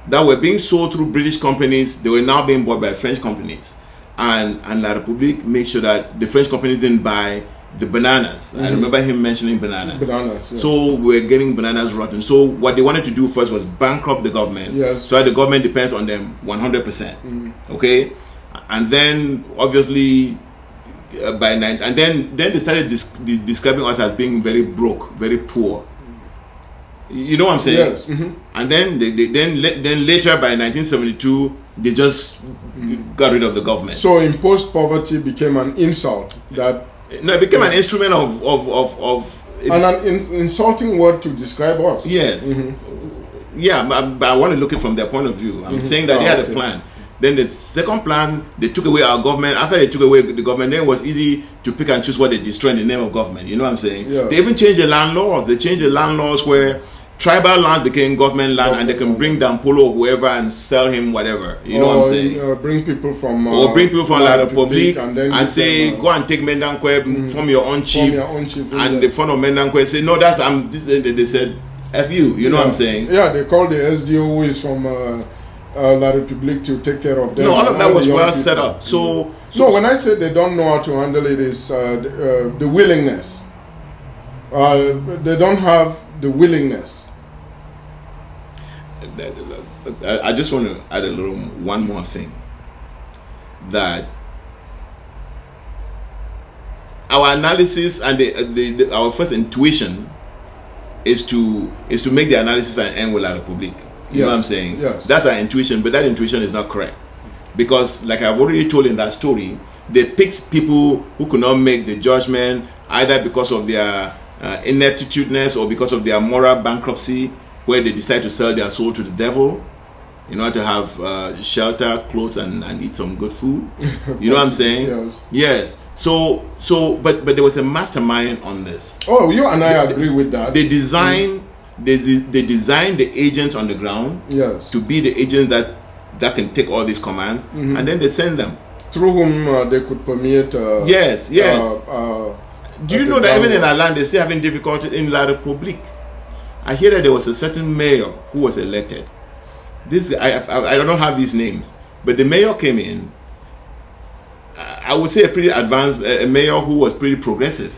that were being sold through British companies, they were now being bought by French companies. And La République made sure that the French companies didn't buy the bananas. I remember him mentioning bananas. Bananas, yeah. So we're getting bananas rotten. So what they wanted to do first was bankrupt the government. Yes. So that the government depends on them 100%. Okay? And then obviously and then they started describing us as being very broke, very poor. You know what I'm saying? Yes. And then then later by 1972 they just got rid of the government. So imposed poverty became an insult. It became an instrument of an insulting word to describe us. Yes. Yeah, but I want to look at it from their point of view. I'm saying that they had a plan. Then the second plan, they took away our government. After they took away the government, then it was easy to pick and choose what they destroy in the name of government. You know what I'm saying? Yeah. They even changed the land laws. They changed the land laws where tribal land became government land, and they can bring down Polo or whoever and sell him whatever. You know what I'm saying? Bring people from La République and say, go and take Mendankwe, form your own chief. And the front of Mendankwe say, no, that's they said, F you. You know what I'm saying? Yeah, they called the SDO who is from La République to take care of them. No, all of that was well set up. So when I say they don't know how to handle it, is the willingness. They don't have the willingness. I just want to add one more thing, that our analysis and our first intuition is to make the analysis and end with La République. You know what I'm saying? Yes. That's our intuition, but that intuition is not correct, because like I've already told in that story, they picked people who could not make the judgment, either because of their ineptitudeness or because of their moral bankruptcy, where they decide to sell their soul to the devil in order to have shelter, clothes, and eat some good food. You know what I'm saying? Yes. So, but there was a mastermind on this. Oh, you and I agree with that. They designed the agents on the ground. Yes. To be the agents that can take all these commands, and then they send them through whom they could permeate. Yes. Do you know that even in our land, they're still having difficulty in La République? I hear that there was a certain mayor who was elected. I don't have these names, but the mayor came in. I would say a pretty advanced a mayor who was pretty progressive.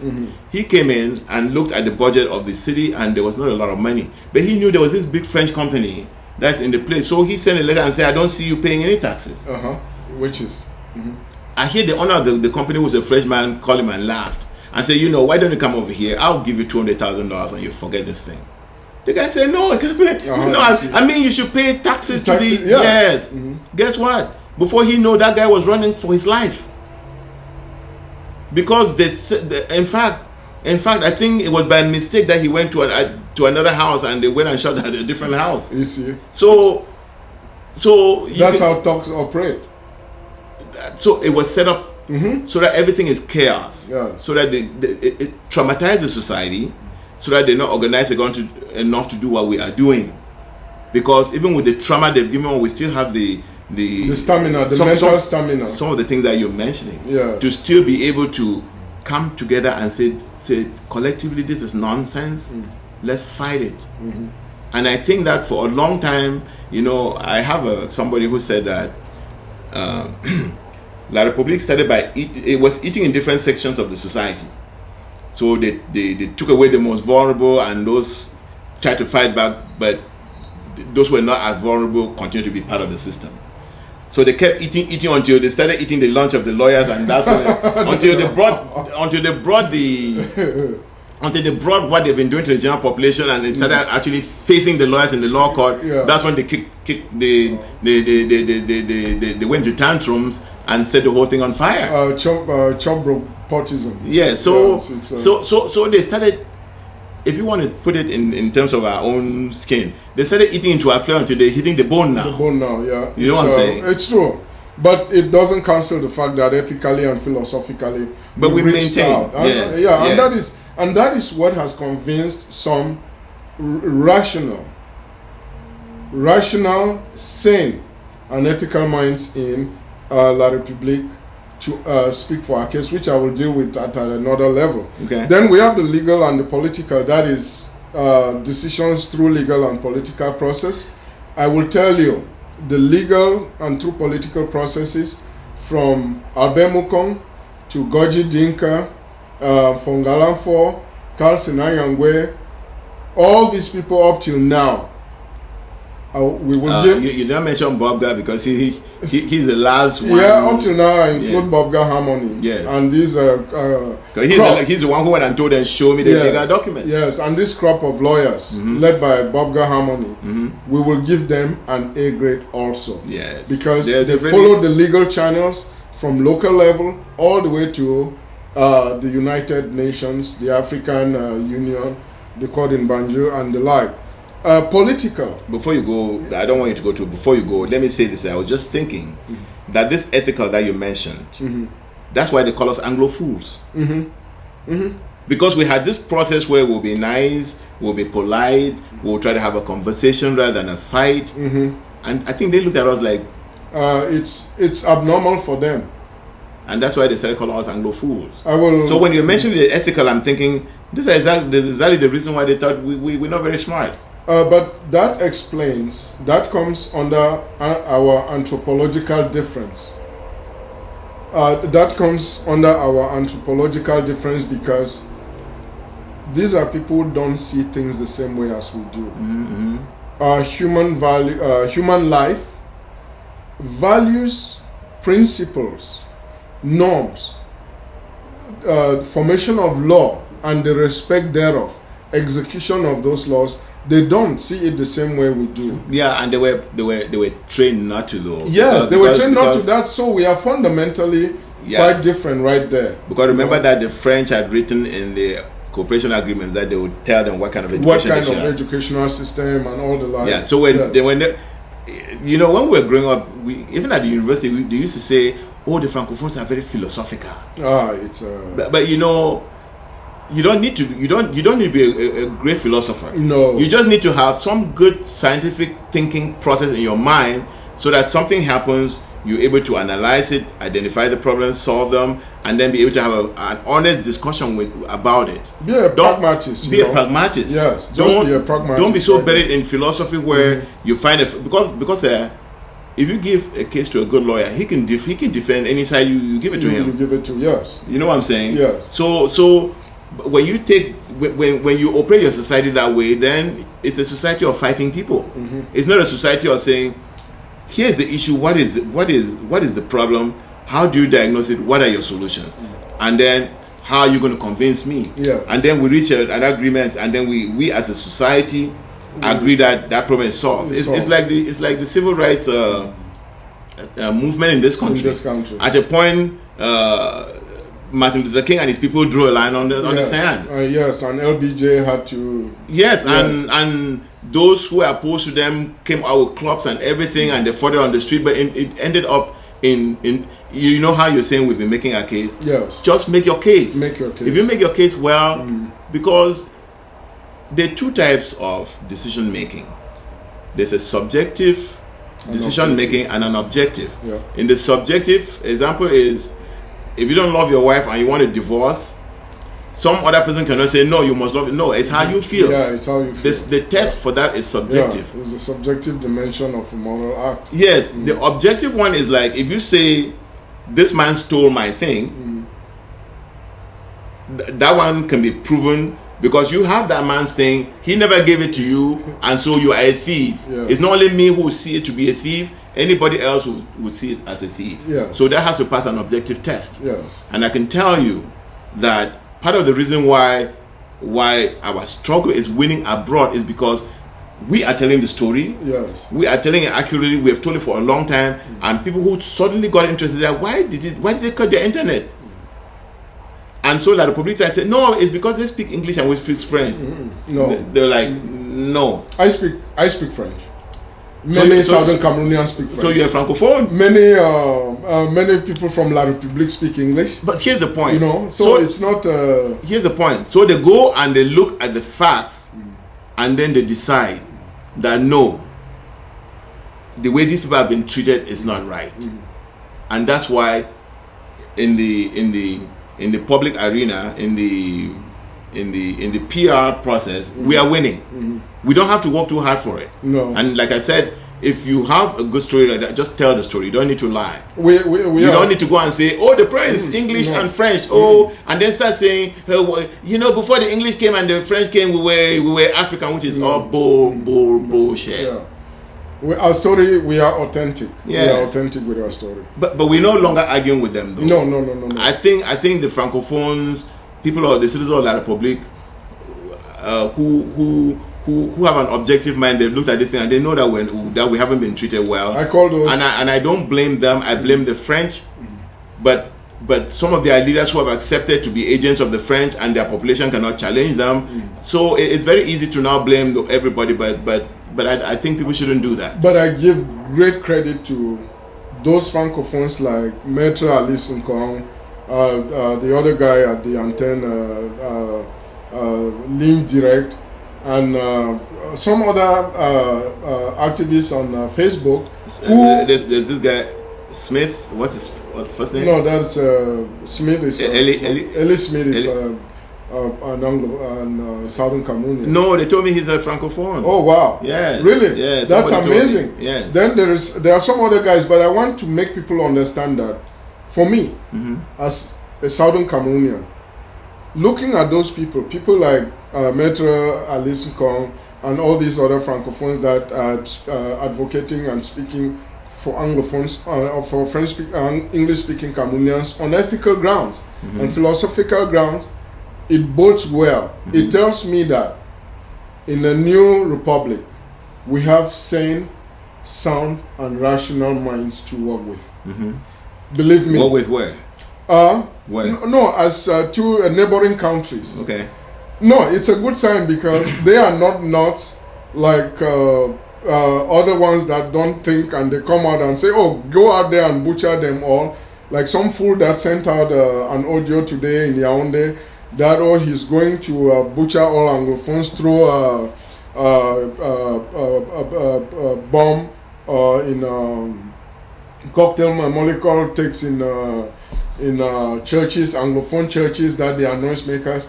He came in and looked at the budget of the city, and there was not a lot of money. But he knew there was this big French company that's in the place. So he sent a letter and said, I don't see you paying any taxes. Which is? I hear the owner of the company, who was a Frenchman, called him and laughed and said, why don't you come over here? I'll give you $200,000 and you forget this thing. The guy said, no, I can't pay. I mean, you should pay taxes to the... Yes. Guess what? Before he knew, that guy was running for his life. Because, in fact, I think it was by mistake that he went to another house, and they went and shot at a different house. You see? So that's how talks operate. So it was set up so that everything is chaos. Yeah. So that it traumatizes the society, so that they're not organized enough to do what we are doing. Because even with the trauma they've given, we still have the stamina, mental stamina. Some of the things that you're mentioning. Yeah. To still be able to come together and say collectively, this is nonsense. Let's fight it. And I think that for a long time, I have somebody who said that La République started by it was eating in different sections of the society. So they took away the most vulnerable, and those tried to fight back, but those who were not as vulnerable continue to be part of the system. So they kept eating until they started eating the lunch of the lawyers, and that's when until they brought what they've been doing to the general population, and they started actually facing the lawyers in the law court. Yeah. That's when they they went to tantrums and set the whole thing on fire. Chobropotism. Yeah. So Yes, so they started. If you want to put it in terms of our own skin, they started eating into our flesh until they're hitting the bone now. The bone now, yeah. You know what I'm saying? It's true. But it doesn't cancel the fact that ethically and philosophically, But we reached maintain. out. Yes, yes. And that is what has convinced some rational, sane, and ethical minds in La République to speak for our case, which I will deal with at another level. Okay. Then we have the legal and the political. That is decisions through legal and political process. I will tell you, the legal and through political processes from Albert Mukong to Goji Dinka, Fongalanfo, Carl Sinayangwe, all these people up till now, we will give. You don't mention Bob Gar because he's the last one. Yeah, up to now I include Bob Gar Harmony. Yes. And these he's the one who went and told them, show me the legal document. Yes, and this crop of lawyers led by Bob Gar Harmony, we will give them an A grade also. Yes. Because they they really followed the legal channels from local level all the way to the United Nations, the African Union, the Court in Banjul, and the like. Political. Before you go, I don't want you to go to. Before you go, let me say this. I was just thinking that this ethical that you mentioned, that's why they call us Anglo fools. Because we had this process where we'll be nice, we'll be polite, we'll try to have a conversation rather than a fight. And I think they looked at us like it's abnormal for them. And that's why they started calling us Anglo fools. So when you mention the ethical, I'm thinking this is exactly the reason why they thought we're not very smart. But that explains, that comes under our anthropological difference. That comes under our anthropological difference because these are people who don't see things the same way as we do. Human value, human life, values, principles, norms, formation of law and the respect thereof, execution of those laws, they don't see it the same way we do. Yeah, and they were trained not to though. Yes, they were trained not to that, so we are fundamentally quite different right there. Because remember that the French had written in the cooperation agreements that they would tell them what kind of education educational system and all the like. Yeah, so when you know, when we were growing up, even at the university, they used to say, "Oh, the Francophones are very philosophical." But you know, you don't need to be a great philosopher. No, you just need to have some good scientific thinking process in your mind, so that something happens, you're able to analyze it, identify the problems, solve them, and then be able to have an honest discussion about it. Be a pragmatist. Be a pragmatist. Yes, just be a pragmatist. Don't be so buried in philosophy where you find it because if you give a case to a good lawyer, he can defend any side you give it to him. You give it to, yes. You know what I'm saying? Yes. So when you when you operate your society that way, then it's a society of fighting people. It's not a society of saying, here's the issue, what is the problem, how do you diagnose it, what are your solutions, and then how are you going to convince me? And then we reach an agreement, and then we as a society agree that problem is solved. It's like the civil rights movement in this country. At a point, Martin Luther King and his people drew a line on the sand. Yes, and LBJ had to. Yes, and those who were opposed to them came out with clubs and everything, and they fought it on the street. But it ended up in you know how you're saying we've been making our case. Yes. Just make your case. Make your case. If you make your case well, because there are two types of decision making. There's a subjective decision making and an objective. Yeah. In the subjective example is, if you don't love your wife and you want a divorce, some other person cannot say, no, you must love it. No, it's how you feel. Yeah, it's how you feel. The test for that is subjective. Yeah, it's the subjective dimension of a moral act. Yes, the objective one is like, if you say, this man stole my thing, that one can be proven Because you have that man's thing, he never gave it to you, and so you are a thief. Yeah. It's not only me who will see it to be a thief, anybody else will see it as a thief. Yeah. So that has to pass an objective test. Yes. And I can tell you that part of the reason why our struggle is winning abroad is because we are telling the story. Yes. We are telling it accurately. We have told it for a long time, and people who suddenly got interested, that why did they cut their internet? And so that the public side said, no, it's because they speak English and we speak French. No. They're like, no. I speak French. Many Southern Cameroonians speak French. So you're a francophone. Many people from La République speak English. But here's the point. You know, so it's not. Here's the point. So they go and they look at the facts, and then they decide that no, the way these people have been treated is not right, and that's why in the public arena, in the PR process, we are winning. We don't have to work too hard for it. No. And like I said, if you have a good story like that, just tell the story. You don't need to lie. We don't need to go and say, oh, the French is English and French. Oh, and then start saying, well, you know, before the English came and the French came, we were African, which is all bullshit. Yeah. Our story, we are authentic. Yes. We are authentic with our story. But we're no longer arguing with them, though. No. I think the francophones, people or the citizens of La République, who have an objective mind, they've looked at this thing and they know that we haven't been treated well. I call those, and I don't blame them. I blame the French, but some of their leaders who have accepted to be agents of the French and their population cannot challenge them. So it's very easy to now blame everybody, but I think people shouldn't do that. But I give great credit to those francophones like Maître Alice Nkong, the other guy at the antenne, Ligne Direct, and some other activists on Facebook. There's this guy Smith. What's his first name? No, that's Smith. Is Ellie Smith is an Southern Cameroonian. No, they told me he's a francophone. Oh wow! Yeah, really? Yeah, that's amazing. Yes. Then there are some other guys, but I want to make people understand that for me, as a Southern Cameroonian, looking at those people like Maître Alice Nkong and all these other francophones that are advocating and speaking for Anglophones, for English-speaking Cameroonians on ethical grounds and philosophical grounds, it bodes well. It tells me that in the new republic, we have sane, sound, and rational minds to work with. Believe me. Work with where? Where? No, as two neighboring countries. Okay. No, it's a good sign because they are not like other ones that don't think and they come out and say, oh, go out there and butcher them all. Like some fool that sent out an audio today in Yaoundé that, oh, he's going to butcher all Anglophones, throw a bomb in cocktail molecule takes in churches, Anglophone churches, that they are noisemakers.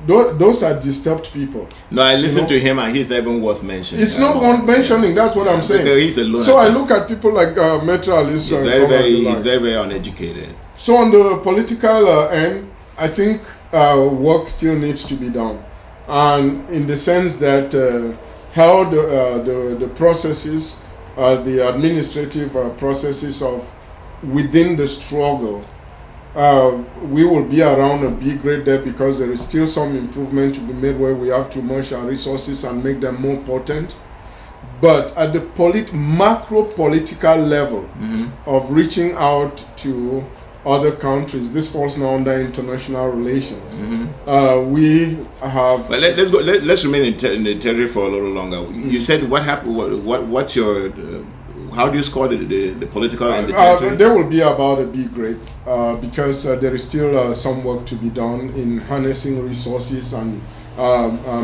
Those are disturbed people. No, I listened to him and he's not even worth mentioning. It's not worth mentioning, that's what I'm saying. He's a lunatic. So I look at people like Maître Alice. He's very uneducated. So on the political end, I think work still needs to be done. And in the sense that how the processes, the administrative processes of within the struggle, we will be around a big great debt because there is still some improvement to be made where we have to merge our resources and make them more potent. But at the macro political level of reaching out to other countries, this falls now under international relations. We have. But let's go. Let's remain in the territory for a little longer. You said what happened? What's your? How do you score the political and the territory? There will be about a B grade because there is still some work to be done in harnessing resources and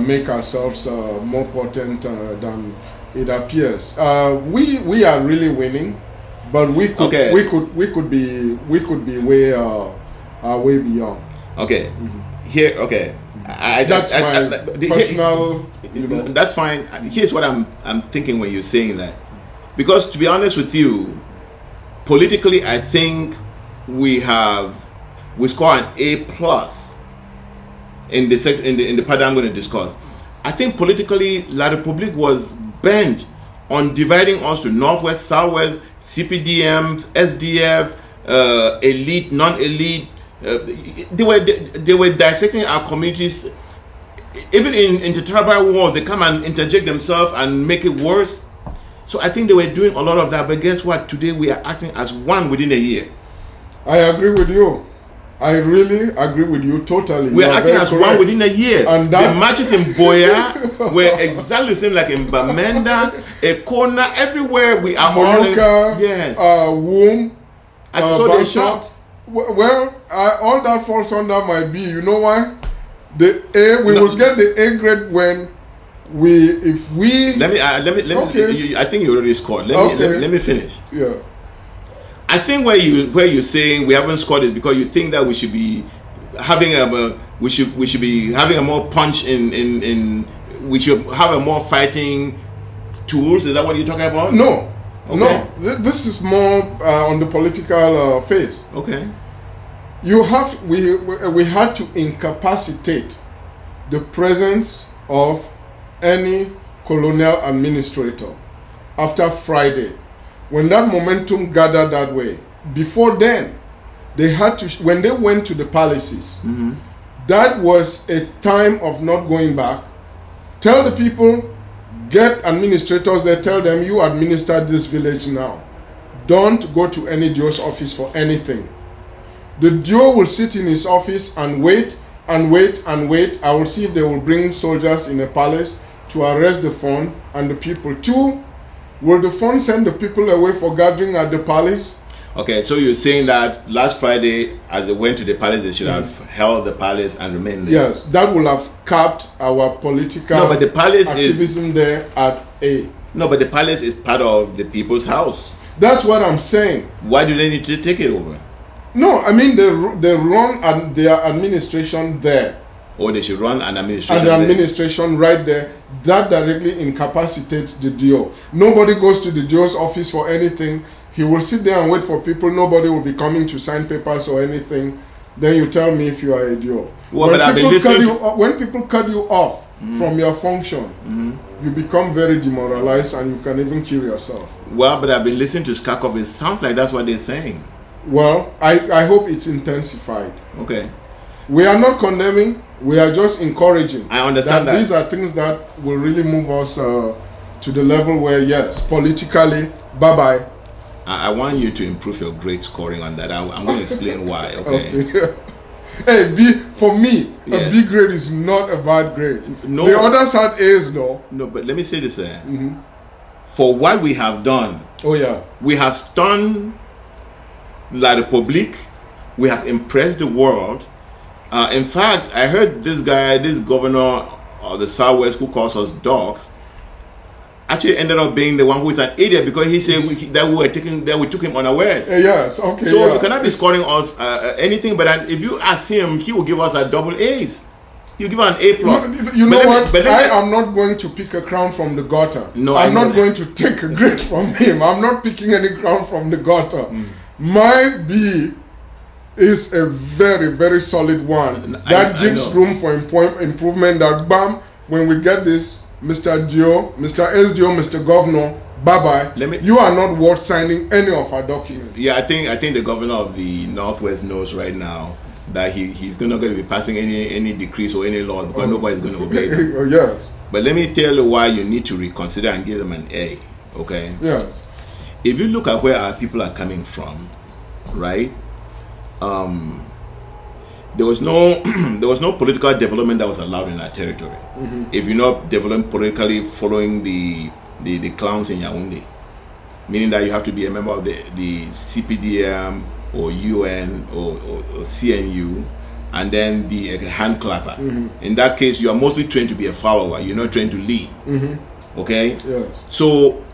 make ourselves more potent than it appears. We are really winning, but we could be way beyond. Okay, here. Okay, that's my personal. That's fine. Here's what I'm thinking when you're saying that. Because to be honest with you, politically, I think we score an A+ in the part I'm going to discuss. I think politically, La Republique was bent on dividing us to Northwest, Southwest, CPDM, SDF, elite, non-elite. They were dissecting our communities. Even in inter-tribal wars, they come and interject themselves and make it worse. So I think they were doing a lot of that. But guess what? Today we are acting as one within a year. I agree with you. I really agree with you totally. We are acting as one within a year. And the marches in Boya were exactly the same, like in Bamenda, Ekona, everywhere we are Moluka, all in, yes. Womb, so they shot. Well, all that falls under my B. You know why? The A, we will get the A grade when if we. Let me. Okay. I think you already scored. Let me finish. Yeah. I think where you're saying we haven't scored is because you think that we should be having we should be having a more punch in we should have a more fighting tools. Is that what you're talking about? No. Okay. No. This is more on the political phase. Okay. We had to incapacitate the presence of any colonial administrator after Friday. When that momentum gathered that way, before then, they had to, when they went to the palaces, that was a time of not going back. Tell the people, get administrators there, tell them you administer this village now. Don't go to any DO's office for anything. The DO will sit in his office and wait and wait and wait. I will see if they will bring soldiers in a palace to arrest the fund and the people too. Will the fund send the people away for gathering at the palace? Okay, so you're saying that last Friday, as they went to the palace, they should have held the palace and remained there. Yes, that will have capped our political activism there at A. No, but the palace is part of the people's house. That's what I'm saying. Why do they need to take it over? No, I mean they run their administration there. Or they should run an administration and the administration right there. That directly incapacitates the DO. Nobody goes to the DO's office for anything. He will sit there and wait for people. Nobody will be coming to sign papers or anything. Then you tell me if you are a DO. Well, when people cut you off from your function, you become very demoralized and you can even kill yourself. Well, but I've been listening to Skakov. It sounds like that's what they're saying. Well, I hope it's intensified. Okay. We are not condemning. We are just encouraging. I understand that. These are things that will really move us to the level where, yes, politically, bye-bye. I want you to improve your grade scoring on that. I'm going to explain why, okay? Hey, B, for me, yes. A B grade is not a bad grade. No, the others had A's, though. No, but let me say this. For what we have done, we have stunned La Republique. We have impressed the world. In fact, I heard this governor of the Southwest who calls us dogs, actually ended up being the one who is an idiot because he said we took him unawares. Yes, okay. So you cannot be scoring us anything, but if you ask him, he will give us a double A's. He'll give us an A plus. You know what? I am not going to pick a crown from the gutter. No, I'm not going to take a grade from him. I'm not picking any crown from the gutter. My B is a very, very solid one. That gives room for improvement. That bam, when we get this, Mr. Dio, Mr. SDO, Mr. Governor, bye-bye. You are not worth signing any of our documents. Yeah, I think the governor of the Northwest knows right now that he's not going to be passing any decrees or any law because nobody's going to obey them. Yes. But let me tell you why you need to reconsider and give them an A. Okay. Yes. If you look at where our people are coming from, right? There was no political development that was allowed in our territory. If you're not developing politically following the clowns in Yaoundé, meaning that you have to be a member of the CPDM or UN or CNU, and then be a hand clapper. In that case, you are mostly trained to be a follower. You're not trained to lead. Okay. Yes. So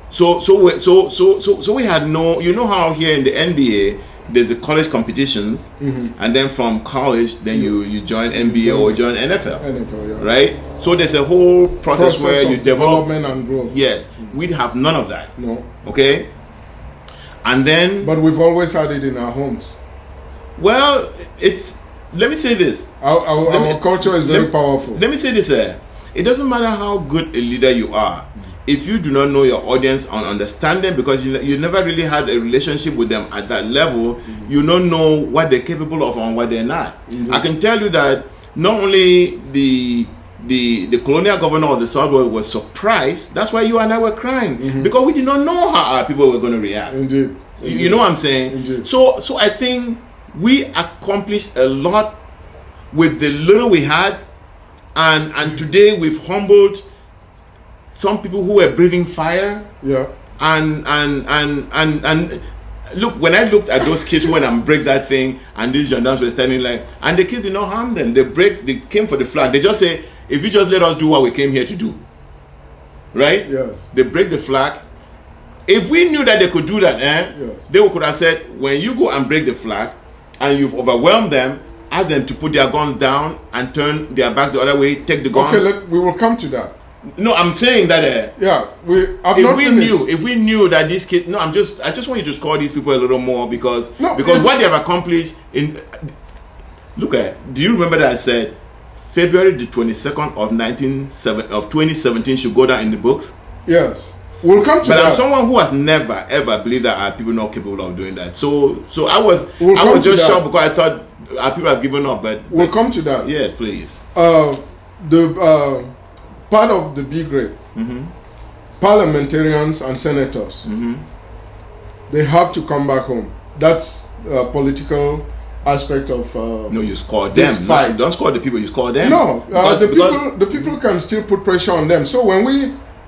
we had no. You know how here in the NBA there's the college competitions, and then from college, then you join NBA or join NFL, right? So there's a whole process where you develop development and growth. Yes, we'd have none of that. No. Okay. And then, but we've always had it in our homes. Well, it's let me say this. Our culture is very powerful. Let me say this. It doesn't matter how good a leader you are. If you do not know your audience and understand them, because you never really had a relationship with them at that level, you don't know what they're capable of and what they're not. I can tell you that not only the colonial governor of the South was surprised, that's why you and I were crying, because we did not know how our people were going to react. Indeed. You know what I'm saying? Indeed. So I think we accomplished a lot with the little we had, and today we've humbled some people who were breathing fire. Yeah. And look, when I looked at those kids when I break that thing, and these gendarmes were standing like, and the kids did not harm them. They came for the flag. They just say, if you just let us do what we came here to do, right? Yes. They break the flag. If we knew that they could do that, yes, they could have said, when you go and break the flag, and you've overwhelmed them, ask them to put their guns down and turn their backs the other way, take the guns. Okay, we will come to that. No, I'm saying that. If we knew that these kids, I just want you to score these people a little more because what they have accomplished in. Look at. Do you remember that I said February the 22nd of 2017 should go down in the books? Yes, we'll come to that. But I'm someone who has never ever believed that our people not capable of doing that. So I was just shocked because I thought our people have given up. But we'll come to that. Yes, please. Part of the B grade, parliamentarians and senators, they have to come back home. That's a political aspect of no, you score them. Fight. Don't score the people, you score them. No, the people can still put pressure on them. So when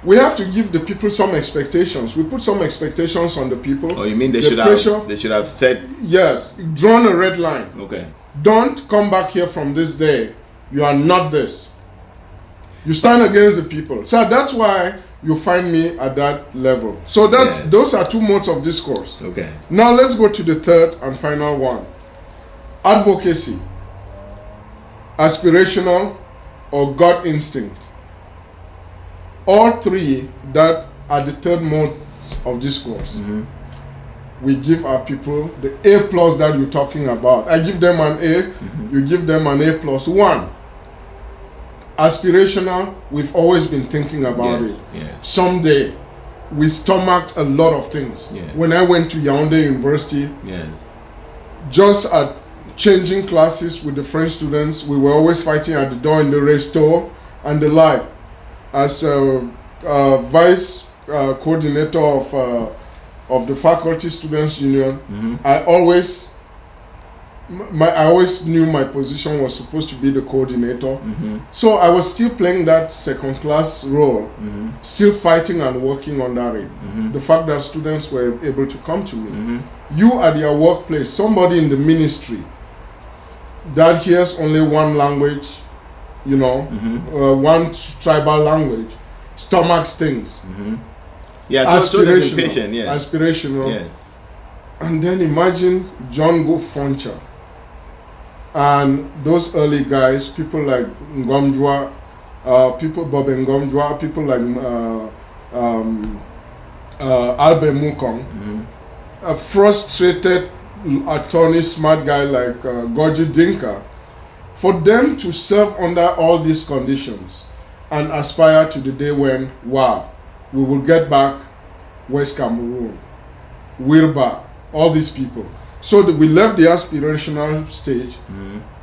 we have to give the people some expectations. We put some expectations on the people. Oh, you mean they should have said, yes, drawn a red line. Okay. Don't come back here from this day. You are not this. You stand against the people. So that's why you find me at that level. So those are 2 modes of discourse. Okay. Now let's go to the third and final one. Advocacy, aspirational, or God instinct. All 3 that are the third modes of discourse. We give our people the A+ that you're talking about. I give them an A, you give them an A+1. Aspirational, we've always been thinking about it. Yes. Someday, we stomached a lot of things. Yes. When I went to Yaoundé University, yes, just at changing classes with the French students, we were always fighting at the door in the resto and the like. As vice coordinator of the Faculty Students Union, I always knew my position was supposed to be the coordinator. So I was still playing that second-class role, still fighting and working under it. The fact that students were able to come to me. You at your workplace, somebody in the ministry that hears only one language, one tribal language, stomachs things. Yeah, aspirational, so patient, yes. Aspirational. Yes. And then imagine John Go Foncha and those early guys, people like Ngomjwa, Bob Ngomjwa, people like Albert Mukong, a frustrated attorney, smart guy like Goji Dinka, for them to serve under all these conditions and aspire to the day when, wow, we will get back West Cameroon, Wirba, all these people. So that we left the aspirational stage,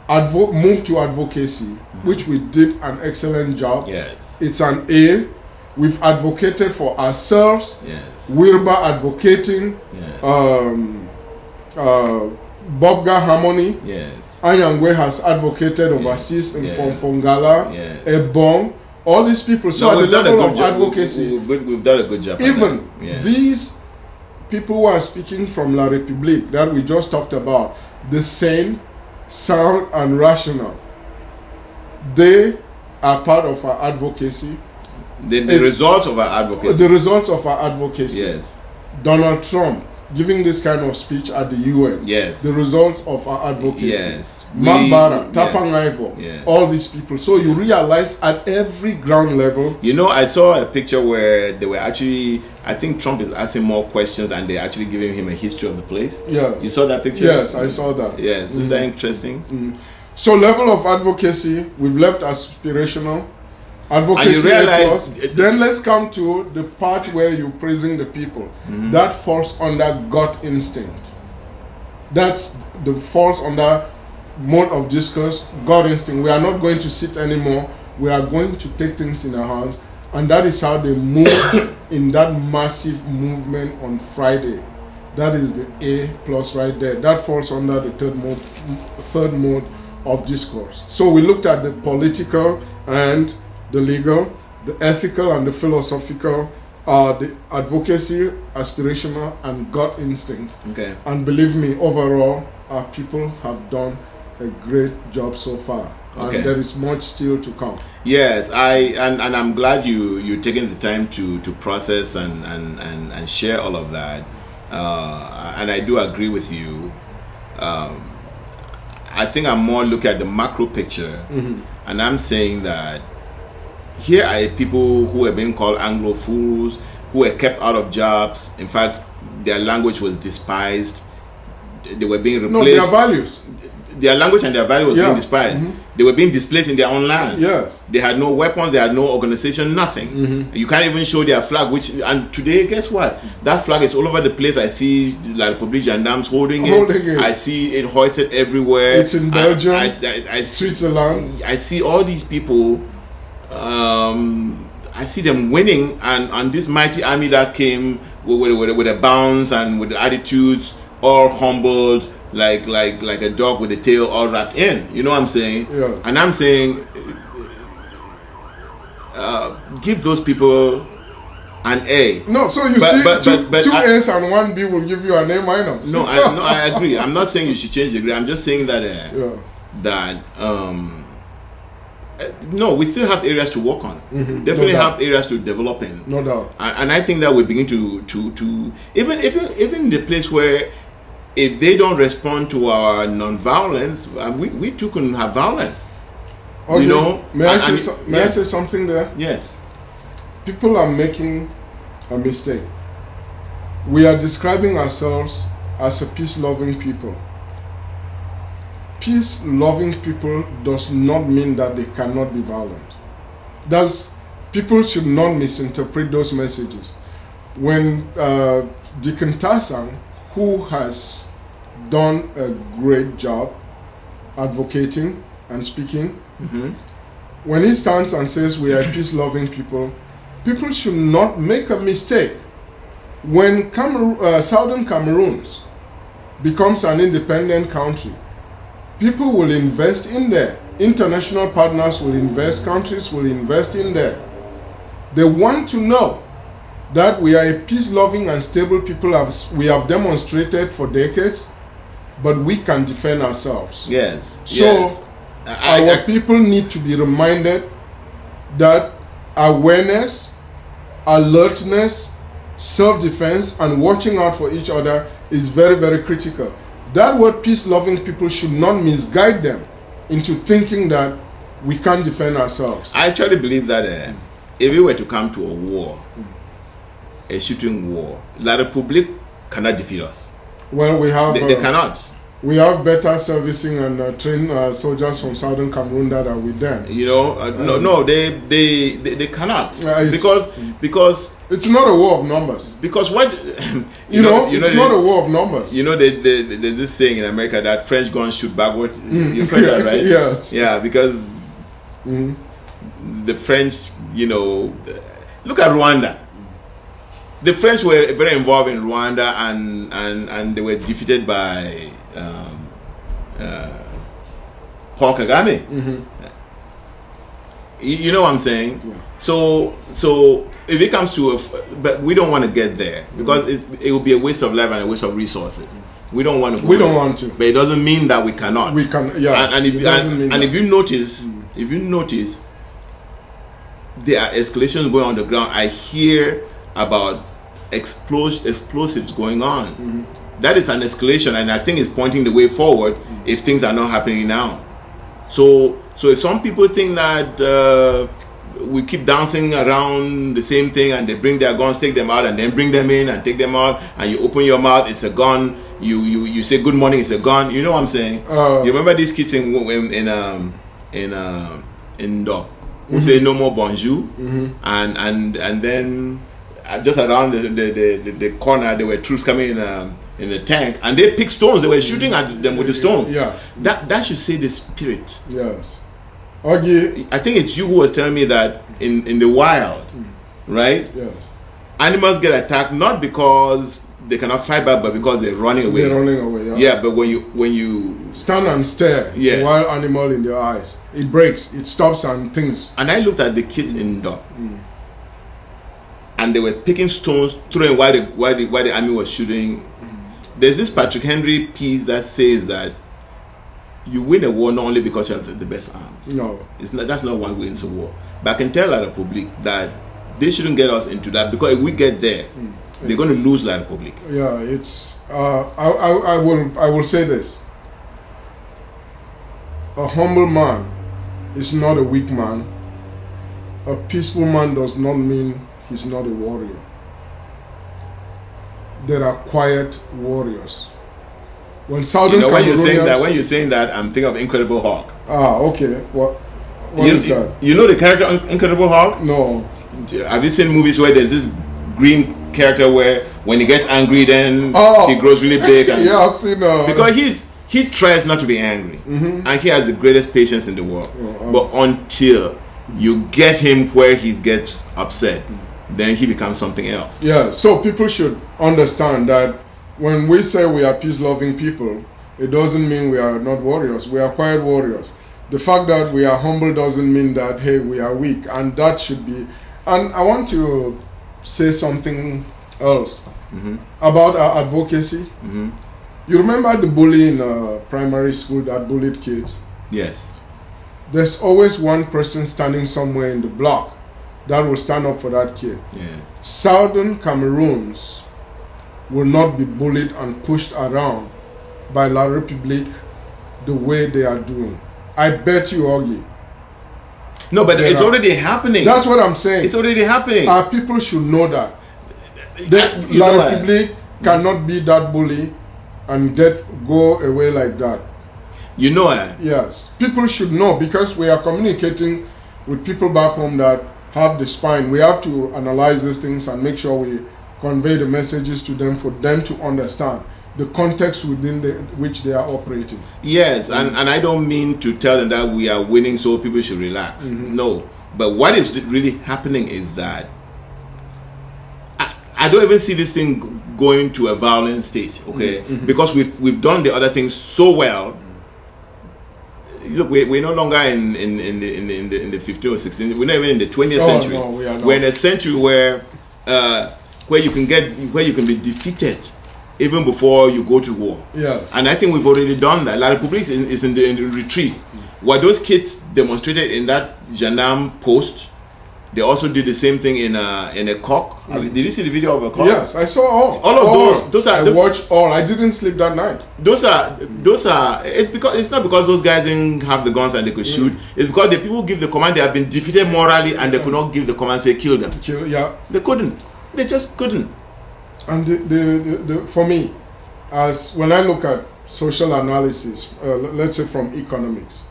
moved to advocacy, which we did an excellent job. Yes. It's an A. We've advocated for ourselves. Yes. Wirba advocating. Yes. Bobga Harmony. Yes. Anyangwe has advocated overseas in Fongala, Ebong, all these people. So no, at the level of advocacy, we've done a good job. Even these people who are speaking from La République that we just talked about, the sane, sound, and rational, they are part of our advocacy. The results of our advocacy. The results of our advocacy. Yes. Donald Trump giving this kind of speech at the UN. Yes. The result of our advocacy. Yes. Mambara, Tapangaivo, yes. all these people. So you realize at every ground level. I saw a picture where they were actually, I think Trump is asking more questions and they're actually giving him a history of the place. Yes. You saw that picture? Yes, I saw that. Yes. Isn't that interesting? So level of advocacy, we've left aspirational. Advocacy, and you realize, then let's come to the part where you're praising the people. That falls under gut instinct. That's the falls under mode of discourse, gut instinct. We are not going to sit anymore. We are going to take things in our hands. And that is how they move in that massive movement on Friday. That is the A plus right there. That falls under the third mode of discourse. So we looked at the political and the legal, the ethical and the philosophical, the advocacy, aspirational and gut instinct. Okay. And believe me, overall, our people have done a great job so far. Okay. And there is much still to come. Yes, and I'm glad you're taking the time to process and share all of that. And I do agree with you. I think I'm more looking at the macro picture, and I'm saying that here are people who are being called Anglophiles, who were kept out of jobs. In fact, their language was despised. They were being replaced. No, their values. Their language and their value was being despised. They were being displaced in their own land. Yes. They had no weapons, they had no organization, nothing. You can't even show their flag, and today, guess what? That flag is all over the place. I see La République gendarmes holding it. I see it hoisted everywhere. It's in Belgium, I Switzerland. I see all these people, I see them winning, and this mighty army that came with a bounce and with attitudes, all humbled, like a dog with a tail all wrapped in. You know what I'm saying? Yeah. And I'm saying, give those people an A. No, so you two A's and one B will give you an A minus. No, I agree. I'm not saying you should change the grade. I'm just saying that no, we still have areas to work on. Definitely have areas to develop in. No doubt. And I think that we begin to even the place where, if they don't respond to our non-violence, we too can have violence. Okay. You know? May I say something there? Yes. People are making a mistake. We are describing ourselves as a peace-loving people. Peace-loving people does not mean that they cannot be violent. People should not misinterpret those messages. When Deacon Tarsang, who has done a great job advocating and speaking, when he stands and says we are peace-loving people, people should not make a mistake. When Southern Cameroon becomes an independent country, people will invest in there. International partners will invest, countries will invest in there. They want to know that we are a peace-loving and stable people. We have demonstrated for decades, but we can defend ourselves. Yes. So our people need to be reminded that awareness, alertness, self-defense, and watching out for each other is very, very critical. That word peace-loving people should not misguide them into thinking that we can't defend ourselves. I actually believe that if we were to come to a war, a shooting war, La République cannot defeat us. Well, we have... They cannot. We have better servicing and trained soldiers from Southern Cameroon that are with them. You know, no, they cannot. Because it's not a war of numbers. Because what it's not a war of numbers. You know, there's this saying in America that French guns shoot backward. You've heard that, right? Yes. Yeah, because the French, look at Rwanda. The French were very involved in Rwanda, and they were defeated by Paul Kagame. You know what I'm saying? Yeah. So if it comes to but we don't want to get there, because it will be a waste of life and a waste of resources. We don't want to go there. Want to. But it doesn't mean that we cannot. We can, yeah. And if you notice, there are escalations going on the ground. I hear about explosives going on. That is an escalation, and I think it's pointing the way forward if things are not happening now. So if some people think that we keep dancing around the same thing, and they bring their guns, take them out, and then bring them in and take them out, and you open your mouth, it's a gun. You say good morning, it's a gun. You know what I'm saying? You remember these kids in Dog who say no more bonjour, and then just around the corner there were troops coming in a tank, and they picked stones. They were shooting at them with the stones. Yeah, that should say the spirit. Yes. Okay. I think it's you who was telling me that in the wild, right? Yes. Animals get attacked not because they cannot fight back, but because they're running away. They're running away. Yeah. Yeah, but when you stand and stare, yes, a wild animal in their eyes, it breaks, it stops, and things. And I looked at the kids in Dog, and they were picking stones, throwing while the army was shooting. There's this Patrick Henry piece that says that you win a war not only because you have the best arms. No, it's not. That's not why we win a war. But I can tell La Republique that they shouldn't get us into that, because if we get there, they're going to lose La Republique. Yeah, it's. I will say this. A humble man is not a weak man. A peaceful man does not mean he's not a warrior. There are quiet warriors. When Southern when you're saying that, I'm thinking of Incredible Hulk. Ah, okay. What is that? You know the character Incredible Hulk? No. Have you seen movies where there's this green character where when he gets angry, then he grows really big? And yeah, I've seen. Because he tries not to be angry, and he has the greatest patience in the world. But until you get him where he gets upset, then he becomes something else. Yeah. So people should understand that when we say we are peace-loving people, it doesn't mean we are not warriors. We are quiet warriors. The fact that we are humble doesn't mean that, hey, we are weak. And that should be... And I want to say something else about our advocacy. You remember the bully in primary school that bullied kids? Yes. There's always one person standing somewhere in the block that will stand up for that kid. Yes. Southern Cameroons will not be bullied and pushed around by La Republique the way they are doing. I bet you, Augie. No, but it's already happening. That's what I'm saying. It's already happening. Our people should know that. La Republique cannot be that bully and go away like that. You know it. Yes. People should know, because we are communicating with people back home that have the spine. We have to analyze these things and make sure we convey the messages to them for them to understand the context within which they are operating. Yes, and I don't mean to tell them that we are winning so people should relax. No, but what is really happening is that I don't even see this thing going to a violent stage, okay? Because we've done the other things so well. Look, we're no longer in the 15th or 16th. We're not even in the 20th century. No, we are not. We're in a century where you can be defeated even before you go to war. Yes. And I think we've already done that. La Republique is in the retreat. What those kids demonstrated in that Janam post, they also did the same thing in a cock. Did you see the video of a cock? Yes, I saw all of those. I watched all. I didn't sleep that night. Those are. It's not because those guys didn't have the guns and they could shoot. It's because the people who give the command, they have been defeated morally, and they could not give the command, say kill them. They couldn't. They just couldn't. And the for me, as when I look at social analysis, let's say from economics,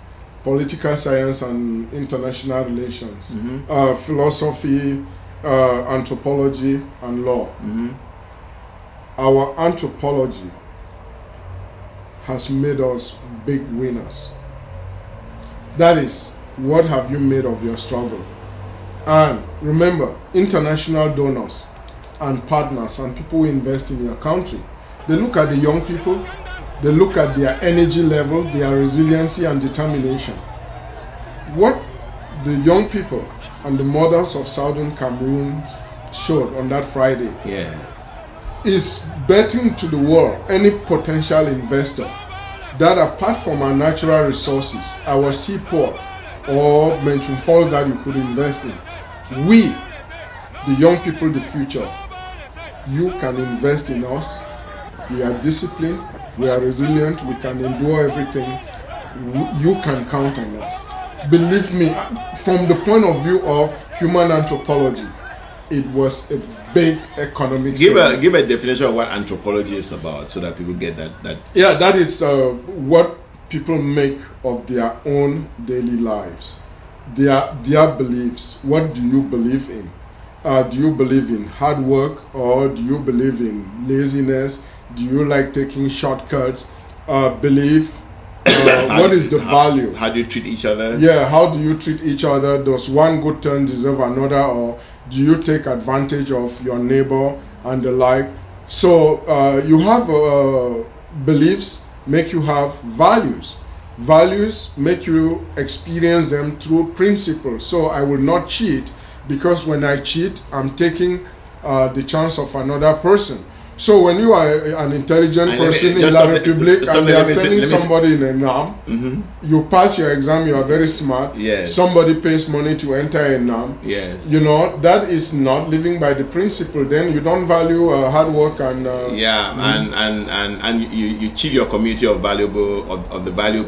political science and international relations, philosophy, anthropology and law, our anthropology has made us big winners. That is, what have you made of your struggle? And remember, international donors and partners and people who invest in your country, they look at the young people, they look at their energy level, their resiliency and determination. What the young people and the mothers of Southern Cameroon showed on that Friday is betting to the world, any potential investor, that apart from our natural resources, our seaport or Mention Falls that you could invest in, we, the young people, the future, you can invest in us. We are disciplined, we are resilient, we can endure everything. You can count on us. believe me, from the point of view of human anthropology, it was a big economic Give statement. a definition of what anthropology is about, so that people get that. Yeah, that is what people make of their own daily lives, their beliefs. What do you believe in? Do you believe in hard work, or do you believe in laziness? Do you like taking shortcuts? Believe. What is the value? How do you treat each other? Yeah, how do you treat each other? Does one good turn deserve another, or do you take advantage of your neighbor and the like? So you have beliefs make you have values. Values make you experience them through principles. So I will not cheat, because when I cheat, I'm taking the chance of another person. So when you are an intelligent person in La Republic and they are sending somebody in a NAM, you pass your exam, you are very smart. Yes. Somebody pays money to enter a NAM. Yes. You know, that is not living by the principle. Then you don't value hard work and and you cheat your community of valuable of the value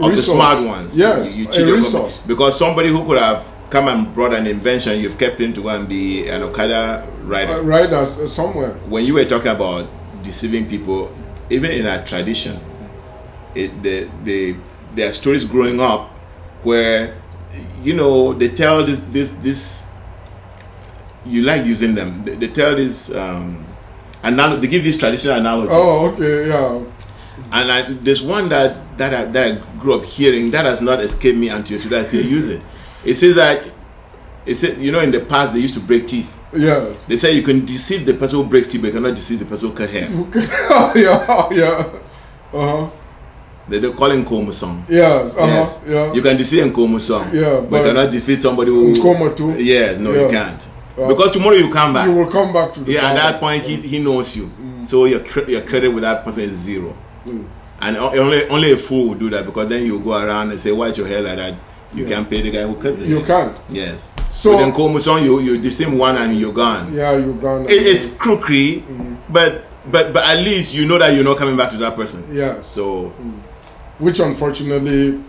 of resource. the smart ones. Yes, you cheat a your resource. because somebody who could have come and brought an invention, you've kept him to go and be an Okada rider. Riders somewhere. When you were talking about deceiving people, even in our tradition, there are stories growing up where, you know, they tell this you like using them. They tell this they give these traditional analogies. Oh, okay, yeah. And there's one that I grew up hearing that has not escaped me until today. I still use it. It says that, you know, in the past they used to break teeth. Yes. They say you can deceive the person who breaks teeth, but you cannot deceive the person who cut hair. Yeah. Uh-huh. They call him Nkomusong. Yes. Yes. Yeah. You can deceive Nkomusong. Yeah, but you cannot defeat somebody who. Nkoma too. Yeah, no, you can't. Because tomorrow you come back. You will come back to the at that point he knows you. So your credit with that person is zero. And only a fool will do that, because then you go around and say, why is your hair like that? You can't pay the guy who cuts it. You can't. Yes. So then Nkomusong, you deceive one and you're gone. Yeah, you're gone. It's crookery, but at least you know that you're not coming back to that person. Yeah. So, which unfortunately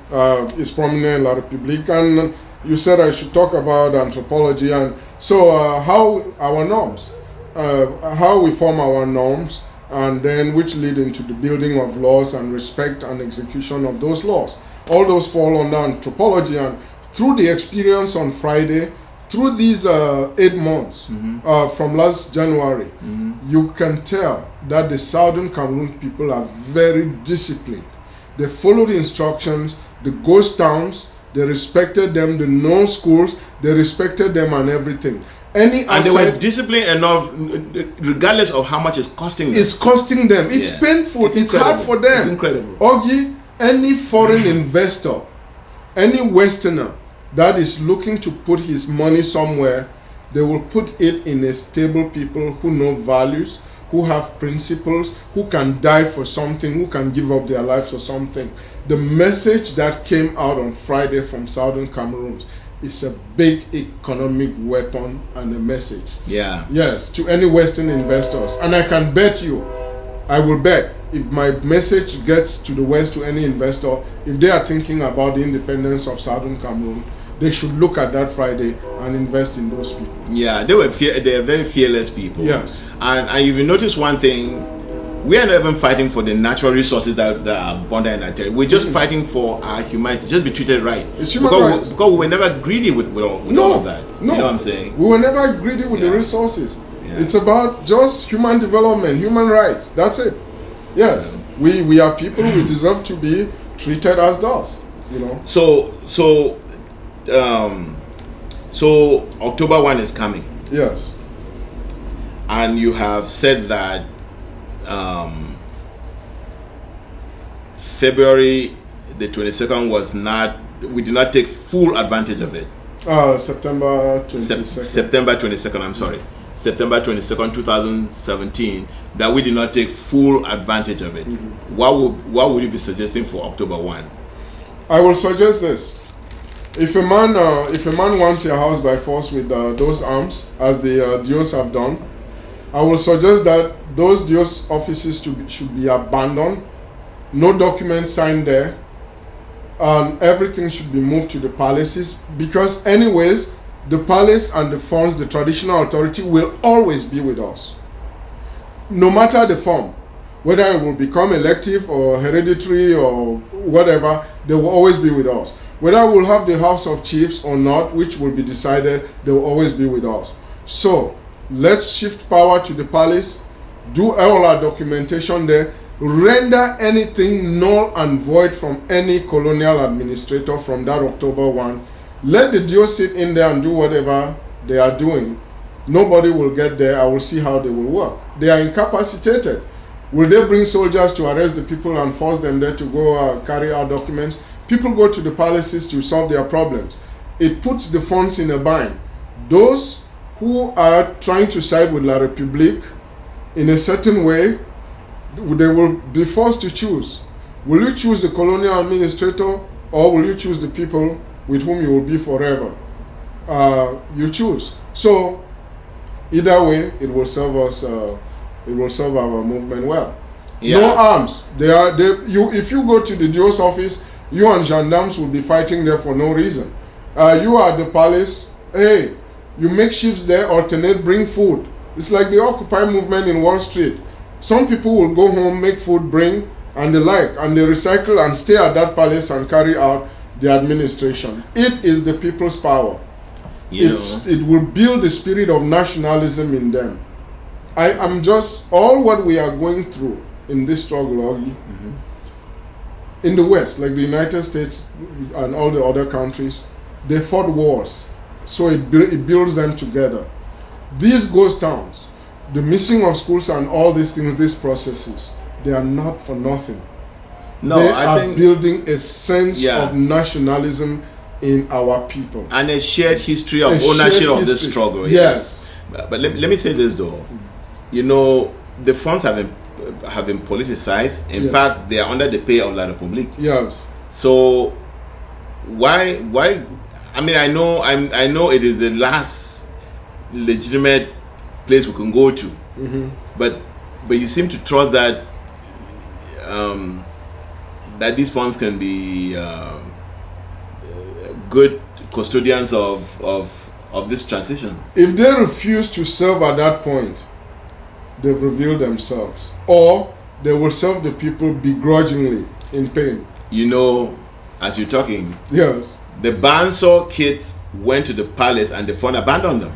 is prominent in La Republique. And you said I should talk about anthropology, and so how our norms, how we form our norms, and then which lead into the building of laws and respect and execution of those laws. All those fall under anthropology, and through the experience on Friday, through these 8 months from last January, you can tell that the Southern Cameroon people are very disciplined. They follow the instructions, the ghost towns, they respected them, the known schools, they respected them and everything. And they were disciplined enough, regardless of how much it's costing them. It's costing them. It's painful. It's hard for them. It's incredible. Ogie, any foreign investor, any Westerner that is looking to put his money somewhere, they will put it in a stable people who know values, who have principles, who can die for something, who can give up their lives for something. The message that came out on Friday from Southern Cameroon is a big economic weapon and a message. Yeah. Yes, to any Western investors. And I can bet you, I will bet, if my message gets to the West, to any investor, if they are thinking about the independence of Southern Cameroon, they should look at that Friday and invest in those people. Yeah, they are very fearless people. Yes. And you will notice one thing, we are not even fighting for the natural resources that are abundant in that territory. We're just fighting for our humanity, just be treated right. It's human rights. Because we were never greedy with all of that. No. You know what I'm saying? We were never greedy with the resources. Yeah. It's about just human development, human rights. That's it. Yes. Yeah. We are people, we deserve to be treated as those. You know. So October 1 is coming. Yes. And you have said that February the 22nd we did not take full advantage of it. September 22nd. September 22nd, I'm sorry. September 22nd, 2017, that we did not take full advantage of it. What would you be suggesting for October 1? I will suggest this. If a man wants your house by force with those arms, as the DOs have done, I will suggest that those DOs offices should be abandoned, no documents signed there, and everything should be moved to the palaces, because anyways, the palace and the funds, the traditional authority, will always be with us. No matter the form, whether it will become elective or hereditary or whatever, they will always be with us. Whether we'll have the House of Chiefs or not, which will be decided, they will always be with us. So let's shift power to the palace, do all our documentation there, render anything null and void from any colonial administrator from that October 1. Let the DO sit in there and do whatever they are doing. Nobody will get there. I will see how they will work. They are incapacitated. Will they bring soldiers to arrest the people and force them there to go carry out documents? People go to the palaces to solve their problems. It puts the funds in a bind. Those who are trying to side with La République in a certain way, they will be forced to choose. Will you choose the colonial administrator, or will you choose the people with whom you will be forever? You choose. So either way, it will serve us. It will serve our movement well. Yeah. No arms. If you go to the DO's office, you and gendarmes will be fighting there for no reason. You are at the palace. Hey, you make shifts there, alternate, bring food. It's like the Occupy movement in Wall Street. Some people will go home, make food, bring, and the like, and they recycle and stay at that palace and carry out the administration. It is the people's power. It will build the spirit of nationalism in them. I am just, all what we are going through in this struggle, in the West, like the United States and all the other countries, they fought wars. So it builds them together. These ghost towns, the missing of schools and all these things, these processes, they are not for nothing. No, I think building a sense of nationalism in our people. And a shared history of ownership of this struggle. Yes. But let me say this though. You know, the funds have been politicized. In fact, they are under the pay of La République. Yes. So why I mean, I know it is the last legitimate place we can go to. But you seem to trust that that these funds can be good custodians of this transition. If they refuse to serve at that point, they've revealed themselves, or they will serve the people begrudgingly in pain. You know, as you're talking, yes, the Banso kids went to the palace and the fund abandoned them.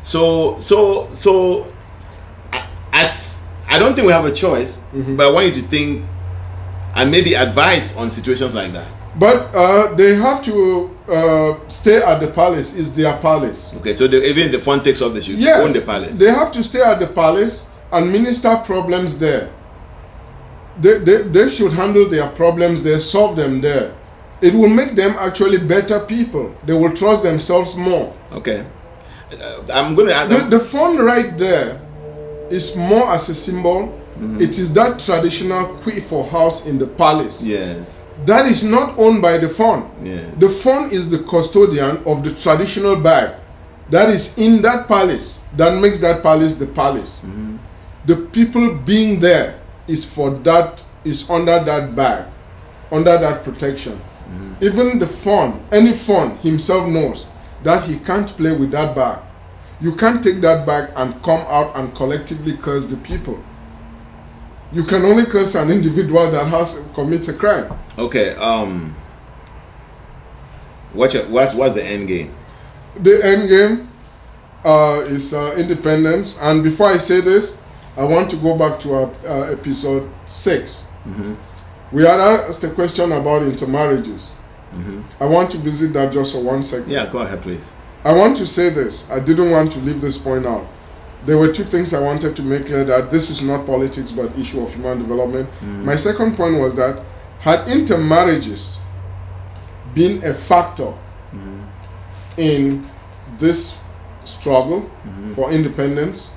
So I don't think we have a choice, but I want you to think and maybe advise on situations like that. But they have to stay at the palace. It's their palace. Okay, so even if the fund takes off, they should own the palace. They have to stay at the palace and minister problems there. They should handle their problems there, solve them there. It will make them actually better people. They will trust themselves more. Okay. I'm going to add the fund right there is more as a symbol. It is that traditional Quifo house in the palace. Yes. That is not owned by the fund. Yes. The fund is the custodian of the traditional bag that is in that palace, that makes that palace the palace. The people being there is for that, is under that bag, under that protection. Even the fund, any fund himself knows that he can't play with that bag. You can't take that bag and come out and collectively curse the people. You can only curse an individual that has commits a crime. Okay. What's the end game? The end game is independence. And before I say this, I want to go back to our episode 6. We had asked a question about intermarriages. I want to visit that just for 1 second. Yeah, go ahead, please. I want to say this. I didn't want to leave this point out. There were 2 things I wanted to make clear, that this is not politics but issue of human development. My second point was that had intermarriages been a factor in this struggle for independence,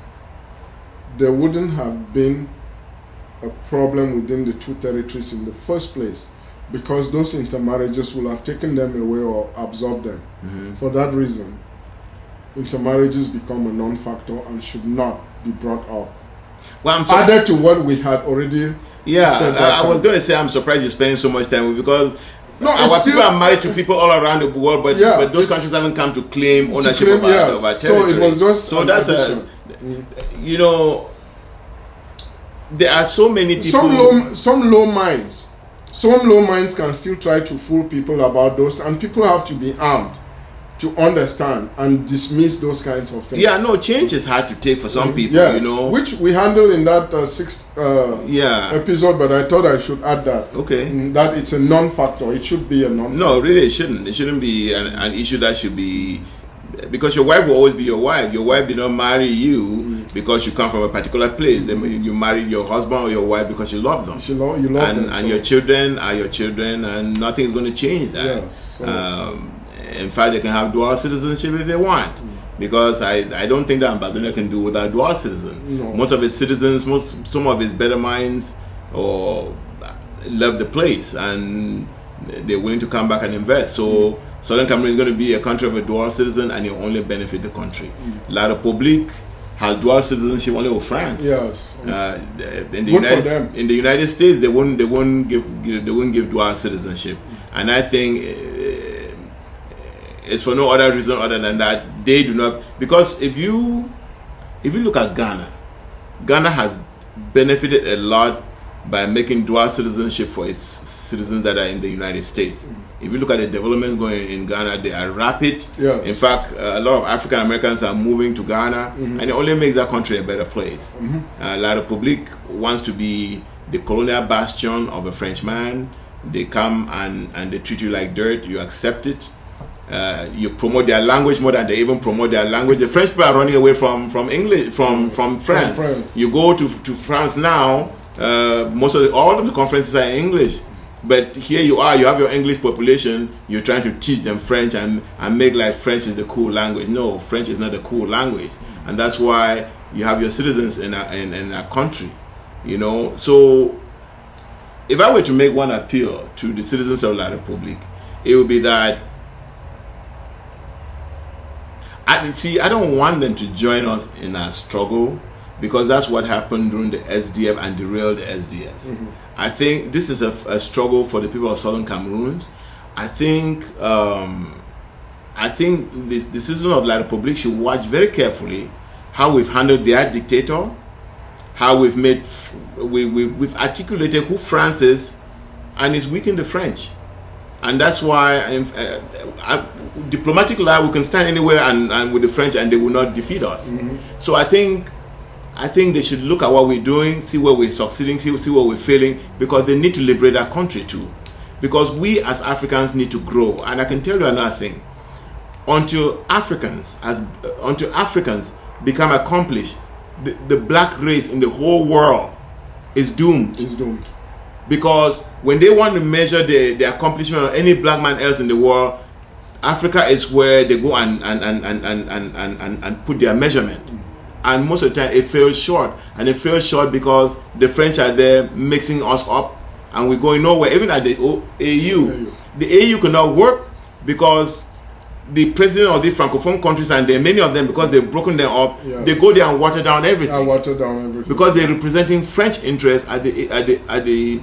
there wouldn't have been a problem within the 2 territories in the first place, because those intermarriages will have taken them away or absorbed them. For that reason, intermarriages become a non-factor and should not be brought up. Well, added to what we had already Yeah, said that I was time. going to say I'm surprised you're spending so much time with, because No, our it's people still- are married to people all around the world, but Yeah, those it's- countries haven't come to claim ownership claim, of, our, yes. of our So territory. it was just so an that's addition. you know, there are so many people. Some low minds can still try to fool people about those, and people have to be armed to understand and dismiss those kinds of things. Yeah, no, change is hard to take for some people, Yes, you know. which we handled in that sixth Yeah. episode, but I thought I should add that. Okay. That it's a non-factor. It should be a non-factor. No, really, it shouldn't. It shouldn't be an issue that should be, because your wife will always be your wife. Your wife did not marry you because you come from a particular place. You married your husband or your wife because you love them. You love them. And so- your children are your children, and nothing is going to change that. Yes, so- In fact, they can have dual citizenship if they want, because I don't think that Ambaland can do without dual citizen. No. Most of its citizens, some of its better minds, or love the place, and they're willing to come back and invest. So Southern Cameroon is going to be a country of a dual citizen, and it will only benefit the country. La République has dual citizenship only with France. Yes. In the Good for them. In the United States, they wouldn't give dual citizenship, and I think it's for no other reason other than that they do not. Because if you look at Ghana has benefited a lot by making dual citizenship for its citizens that are in the United States. If you look at the developments going in Ghana, they are rapid. Yes. In fact, a lot of African Americans are moving to Ghana, and it only makes that country a better place. La République wants to be the colonial bastion of a Frenchman. They come and they treat you like dirt. You accept it. You promote their language more than they even promote their language. The French people are running away from English, from France. France. You go to France now, all of the conferences are in English. But here you are, you have your English population, you're trying to teach them French and make like French is the cool language. No, French is not the cool language. And that's why you have your citizens in a country, you know. So if I were to make one appeal to the citizens of La République, it would be that I don't want them to join us in our struggle, because that's what happened during the SDF and derailed the SDF. I think this is a struggle for the people of Southern Cameroon. I think the citizens of La République should watch very carefully how we've handled their dictator, how we've articulated who France is, and it's weakened the French. And that's why diplomatic line, we can stand anywhere and with the French, and they will not defeat us. So I think they should look at what we're doing, see where we're succeeding, see where we're failing, because they need to liberate our country too. Because we as Africans need to grow. And I can tell you another thing: until Africans become accomplished, the black race in the whole world is doomed. It's doomed. Because when they want to measure the accomplishment of any black man else in the world, Africa is where they go and put their measurement. And most of the time it fails short. And it fails short because the French are there mixing us up, and we're going nowhere. Even at the AU. The AU cannot work because the president of the Francophone countries, and there are many of them, because they've broken them up, they go there and water down everything. Because they're representing French interests at the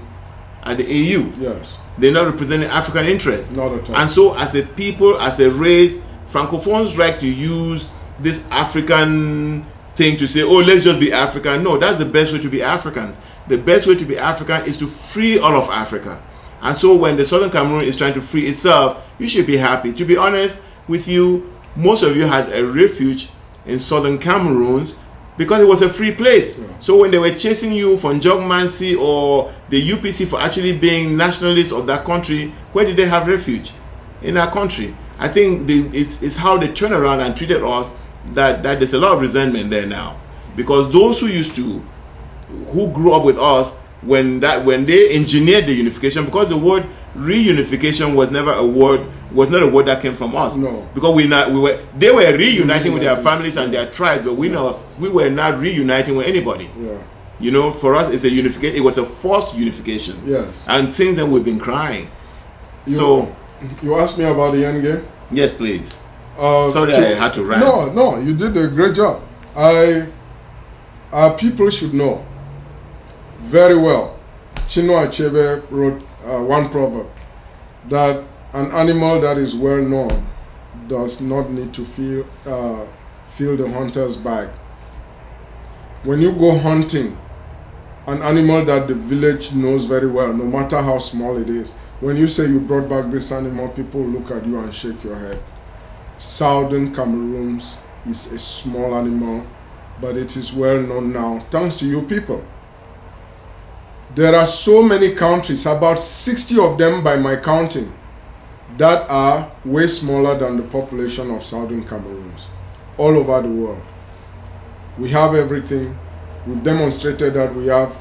AU. Yes. They're not representing African interests. Not at all. And so as a people, as a race, Francophones like to use this African thing to say, oh, let's just be African. No, that's the best way to be Africans. The best way to be African is to free all of Africa. And so when the Southern Cameroon is trying to free itself, you should be happy. To be honest with you, most of you had a refuge in Southern Cameroon because it was a free place. Yeah. So when they were chasing you from Jogmancy or the UPC for actually being nationalists of that country, where did they have refuge? In our country. I think it's how they turn around and treated us that there's a lot of resentment there now. Because those who grew up with us, when they engineered the unification, because the word reunification was not a word that came from us. No. Because they were reuniting with their families and their tribes, but we were not reuniting with anybody. Yeah. You know, for us it's a unification. It was a forced unification. Yes. And since then we've been crying. You asked me about the end game? Yes, please. Sorry, I had to rant. No, you did a great job. Our people should know very well Chinua Achebe wrote one proverb that an animal that is well known does not need to feel the hunter's bag. When you go hunting, an animal that the village knows very well, no matter how small it is, when you say you brought back this animal, people look at you and shake your head. Southern Cameroon is a small animal, but it is well known now, thanks to you people. There are so many countries, about 60 of them by my counting, that are way smaller than the population of Southern Cameroon, all over the world. We have everything. We've demonstrated that we have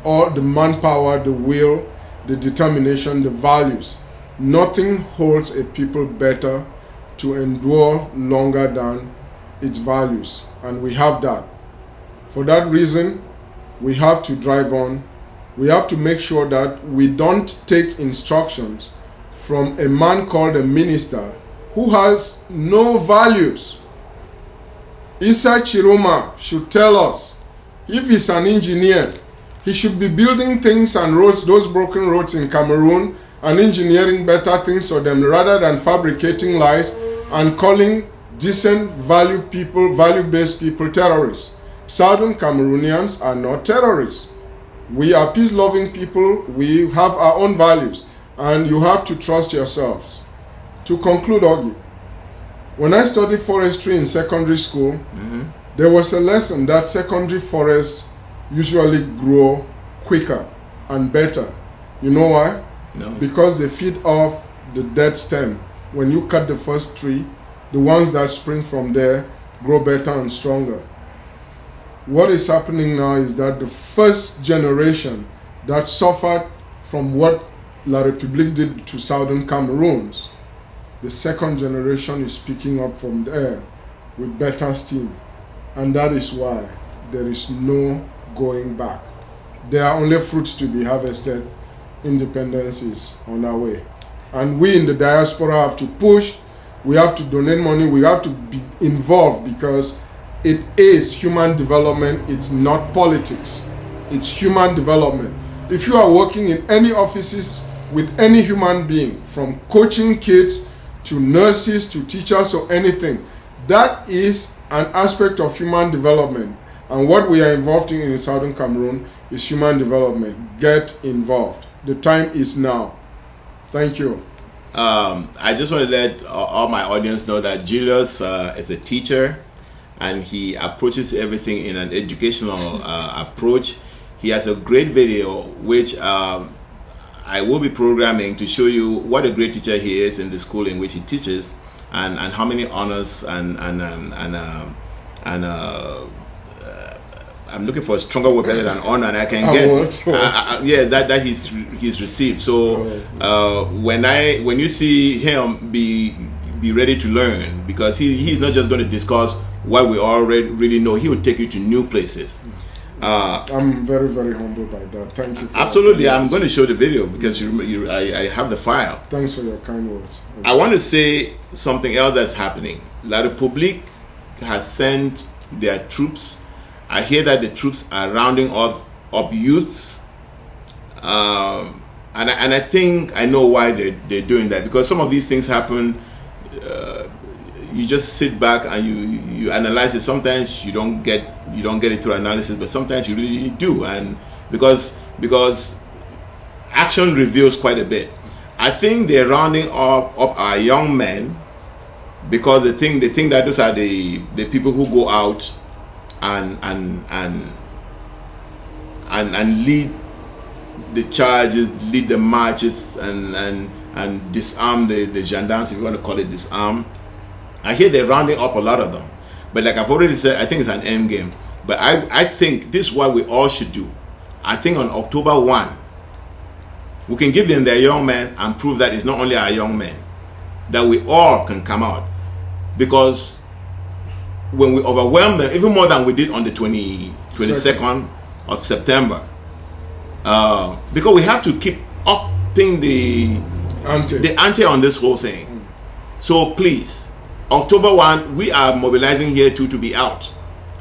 all the manpower, the will, the determination, the values. Nothing holds a people better to endure longer than its values, and we have that. For that reason, we have to drive on. We have to make sure that we don't take instructions from a man called a minister who has no values. Issa Chiroma should tell us, if he's an engineer, he should be building things and roads, those broken roads in Cameroon, and engineering better things for them rather than fabricating lies and calling decent value-based people terrorists. Southern Cameroonians are not terrorists. We are peace-loving people. We have our own values, and you have to trust yourselves. To conclude, Augie, when I studied forestry in secondary school, there was a lesson that secondary forests usually grow quicker and better. You know why? No. Because they feed off the dead stem. When you cut the first tree, the ones that spring from there grow better and stronger. What is happening now is that the first generation that suffered from what La République did to Southern Cameroons, the second generation is picking up from there with better steam. And that is why there is no going back. There are only fruits to be harvested. Independence is on our way. And we in the diaspora have to push. We have to donate money. We have to be involved because it is human development. It's not politics. It's human development. If you are working in any offices with any human being, from coaching kids to nurses to teachers or anything, that is an aspect of human development. And what we are involved in Southern Cameroon is human development. Get involved. The time is now. Thank you. I just want to let all my audience know that Julius is a teacher, and he approaches everything in an educational approach. He has a great video which I will be programming to show you what a great teacher he is in the school in which he teaches, and how many honors and I'm looking for a stronger word better than honor, and I can get yeah, that he's received. So when you see him, be ready to learn, because he's not just going to discuss what we already really know. He will take you to new places. I'm very, very humbled by that. Thank you. Absolutely, I'm going to show the video because I have the file. Thanks for your kind words. I want to say something else that's happening. La République has sent their troops. I hear that the troops are rounding up youths, and I think I know why they're doing that, because some of these things happen. You just sit back and you analyze it. Sometimes you don't get it through analysis, but sometimes you really do, and because action reveals quite a bit. I think they're rounding up our young men because they think that those are the people who go out and lead the charges, lead the marches, and disarm the gendarmes, if you want to call it disarm. I hear they're rounding up a lot of them, but like I've already said, I think it's an end game. But I think this is what we all should do. I think on October 1, we can give them their young men and prove that it's not only our young men, that we all can come out. Because when we overwhelm them, even more than we did on the 22nd of September, because we have to keep upping the ante on this whole thing. So please, October 1, we are mobilizing here to be out.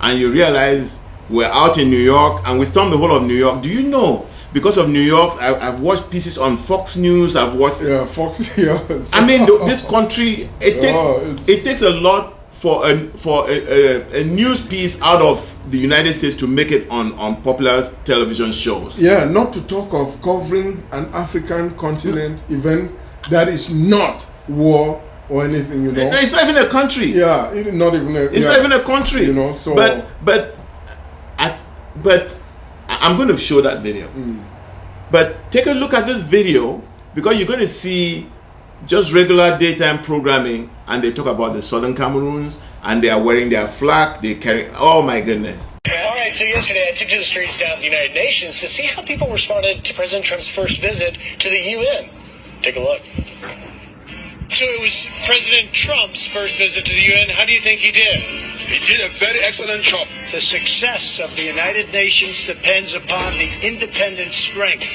And you realize we're out in New York and we stormed the whole of New York. Do you know? because of New York, I've watched pieces on Fox News. I've watched. Yeah, Fox. Yeah. I mean, this country, it takes a lot for a news piece out of the United States to make it on popular television shows. Yeah, not to talk of covering an African continent event that is not war or anything, you know. It's not even a country. Yeah, not even a. It's not even a country. You know, so. But I'm going to show that video. But take a look at this video, because you're going to see just regular daytime programming, and they talk about the Southern Cameroons, and they are wearing their flag. They carry. Oh my goodness. All right, so yesterday I took to the streets down at the United Nations to see how people responded to President Trump's first visit to the UN. Take a look. So it was President Trump's first visit to the UN. How do you think he did? He did a very excellent job. The success of the United Nations depends upon the independent strength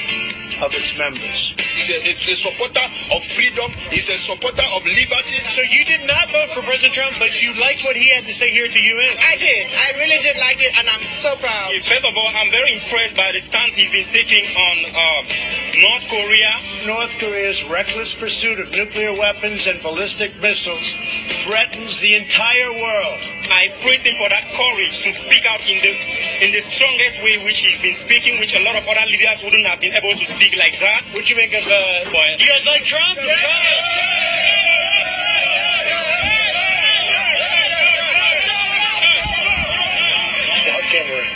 of its members. He's a supporter of freedom. He's a supporter of liberty. So you did not vote for President Trump, but you liked what he had to say here at the UN. I did. I really did like it, and I'm so proud. First of all, I'm very impressed by the stance he's been taking on North Korea. North Korea's reckless pursuit of nuclear weapons and ballistic missiles threatens the entire world. I praise him for that courage to speak out in the strongest way which he's been speaking, which a lot of other leaders wouldn't have been able to speak like that. What'd you make of you guys like Trump? Yeah. South Cameroon.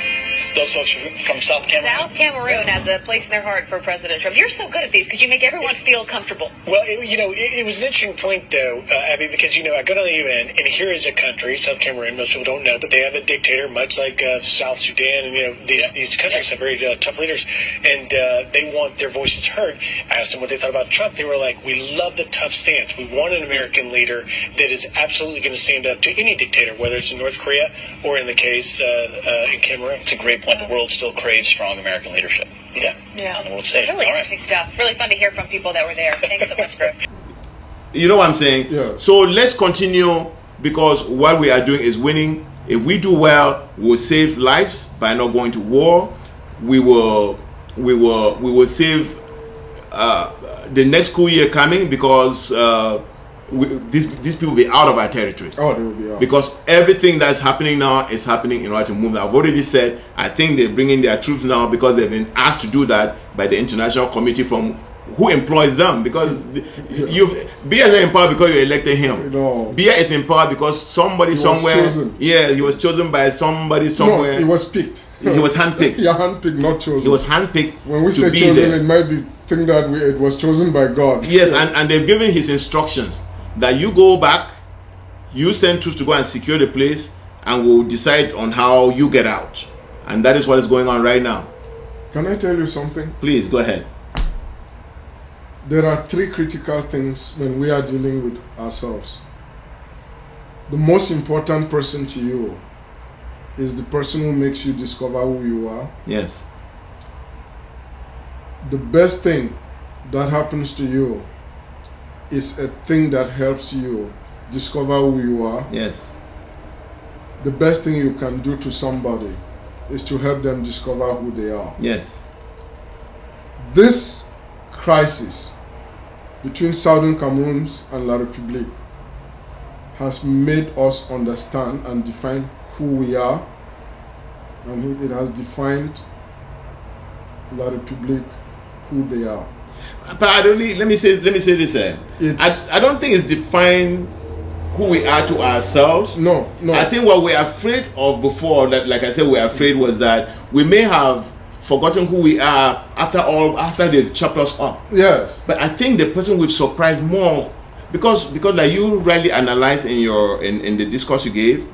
Those folks from South Cameroon. South Cameroon has a place in their heart for President Trump. You're so good at these because you make everyone feel comfortable. Well, it was an interesting point, though, Abby, because, I go to the UN, and here is a country, South Cameroon, most people don't know, but they have a dictator, much like South Sudan, and, these countries have very tough leaders, and they want their voices heard. I asked them what they thought about Trump. They were like, we love the tough stance. We want an American leader that is absolutely going to stand up to any dictator, whether it's in North Korea or in the case in Cameroon. It's a great point. The world still craves strong American leadership. Yeah. Yeah. On the world stage. Really interesting stuff. Really fun to hear from people that were there. Thanks so much, bro. You know what I'm saying? Yeah. So let's continue, because what we are doing is winning. If we do well, we'll save lives by not going to war. We will save the next school year coming, because these people will be out of our territory. Oh, they will be out. Because everything that's happening now is happening in order to move. I've already said, I think they're bringing their troops now because they've been asked to do that by the international committee from who employs them. Because Biya is not in power because you elected him. No. Biya is in power because somebody somewhere. Was chosen. Yeah, he was chosen by somebody somewhere. No, he was picked. He was handpicked. Yeah, handpicked, not chosen. He was handpicked. When we to say be chosen, there. it might be think that it was chosen by God. Yes, and they've given his instructions that you go back, you send troops to go and secure the place, and we'll decide on how you get out. And that is what is going on right now. Can I tell you something? Please, go ahead. There are three critical things when we are dealing with ourselves. The most important person to you is the person who makes you discover who you are. Yes. The best thing that happens to you is a thing that helps you discover who you are. Yes. The best thing you can do to somebody is to help them discover who they are. Yes. This crisis between Southern Cameroon and La République has made us understand and define who we are, and it has defined La République who they are. But let me say this. I don't think it's defined who we are to ourselves. No. I think what we're afraid of before, like I said, we're afraid was that we may have forgotten who we are after they've chopped us up. Yes. But I think the person we've surprised more, because like you rightly analyzed in the discourse you gave,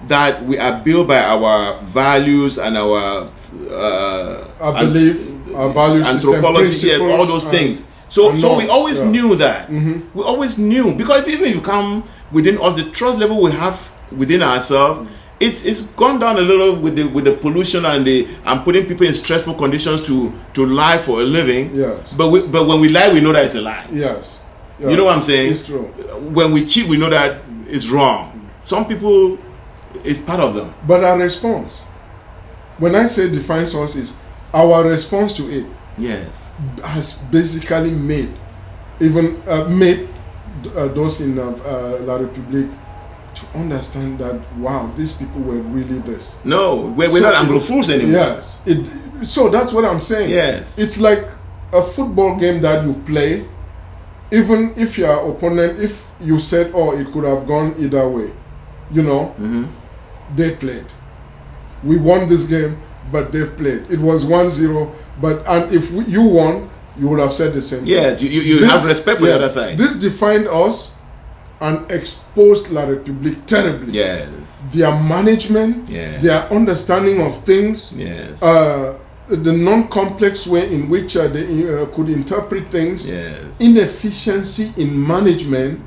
that we are built by our values and our belief, our values, anthropology, system, all those things. So we always knew that. Mm-hmm. We always knew, because even if you come within us, the trust level we have within ourselves, it's gone down a little with the pollution and putting people in stressful conditions to lie for a living. Yes. But when we lie, we know that it's a lie. Yes. You know what I'm saying? It's true. When we cheat, we know that it's wrong. Some people, it's part of them. But our response, when I say defines us, is our response to it has basically made those in La République to understand that, wow, these people were really this. No, we're not Anglophiles anymore. Yes. So that's what I'm saying. Yes. It's like a football game that you play, even if your opponent, if you said, oh, it could have gone either way, you know, they played. We won this game, but they played. It was 1-0, and if you won, you would have said the same thing. Yes, you have respect for the other side. This defined us and exposed La République terribly. Yes. Their management, their understanding of things, the non-complex way in which they could interpret things, inefficiency in management,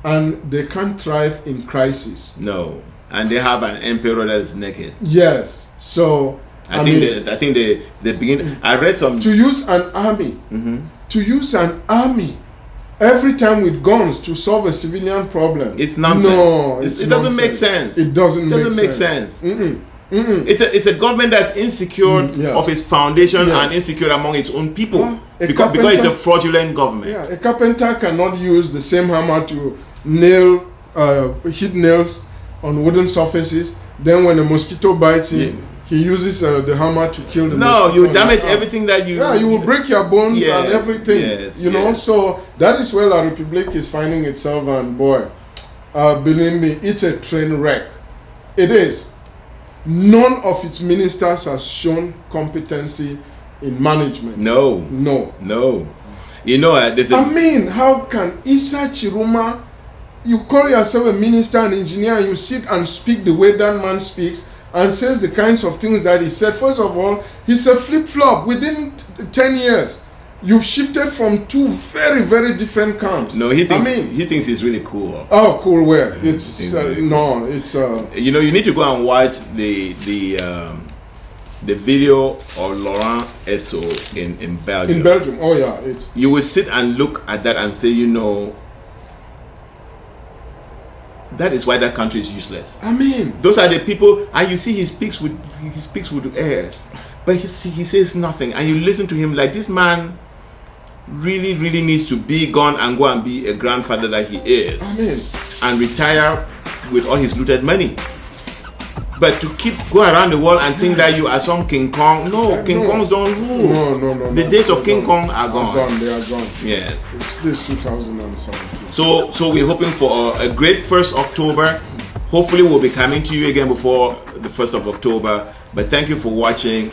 and they can't thrive in crisis. No, and they have an emperor that is naked. Yes, so I think they begin. I read some to use an army. To use an army every time with guns to solve a civilian problem. It's nonsense. No, it doesn't make sense. It doesn't make sense. It's a government that's insecure of its foundation and insecure among its own people because it's a fraudulent government. Yeah, a carpenter cannot use the same hammer to hit nails on wooden surfaces. Then when a mosquito bites him, he uses the hammer to kill the mosquito. No, you damage everything that you... Yeah, you will break your bones and everything. You know, so that is where La République is finding itself, and boy, believe me, it's a train wreck. It is. None of its ministers has shown competency in management. No. You know, how can Issa Chiruma, you call yourself a minister and engineer, and you sit and speak the way that man speaks and says the kinds of things that he said? First of all, he's a flip-flop. Within 10 years, you've shifted from two very, very different camps. No, he thinks he's really cool. Oh, cool where? It's you know, you need to go and watch the video of Laurent Esso in Belgium. In Belgium, oh yeah, you will sit and look at that and say, you know, that is why that country is useless. Those are the people, and you see he speaks with airs, but he says nothing, and you listen to him like this man really needs to be gone and go and be a grandfather that he is, and retire with all his looted money. But to keep going around the world and think that you are some King Kong, King Kongs don't rule. No. The days of King Kong are gone. They are gone. Yes. It's this 2017. So we're hoping for a great 1st October. Hopefully we'll be coming to you again before the 1st of October. But thank you for watching.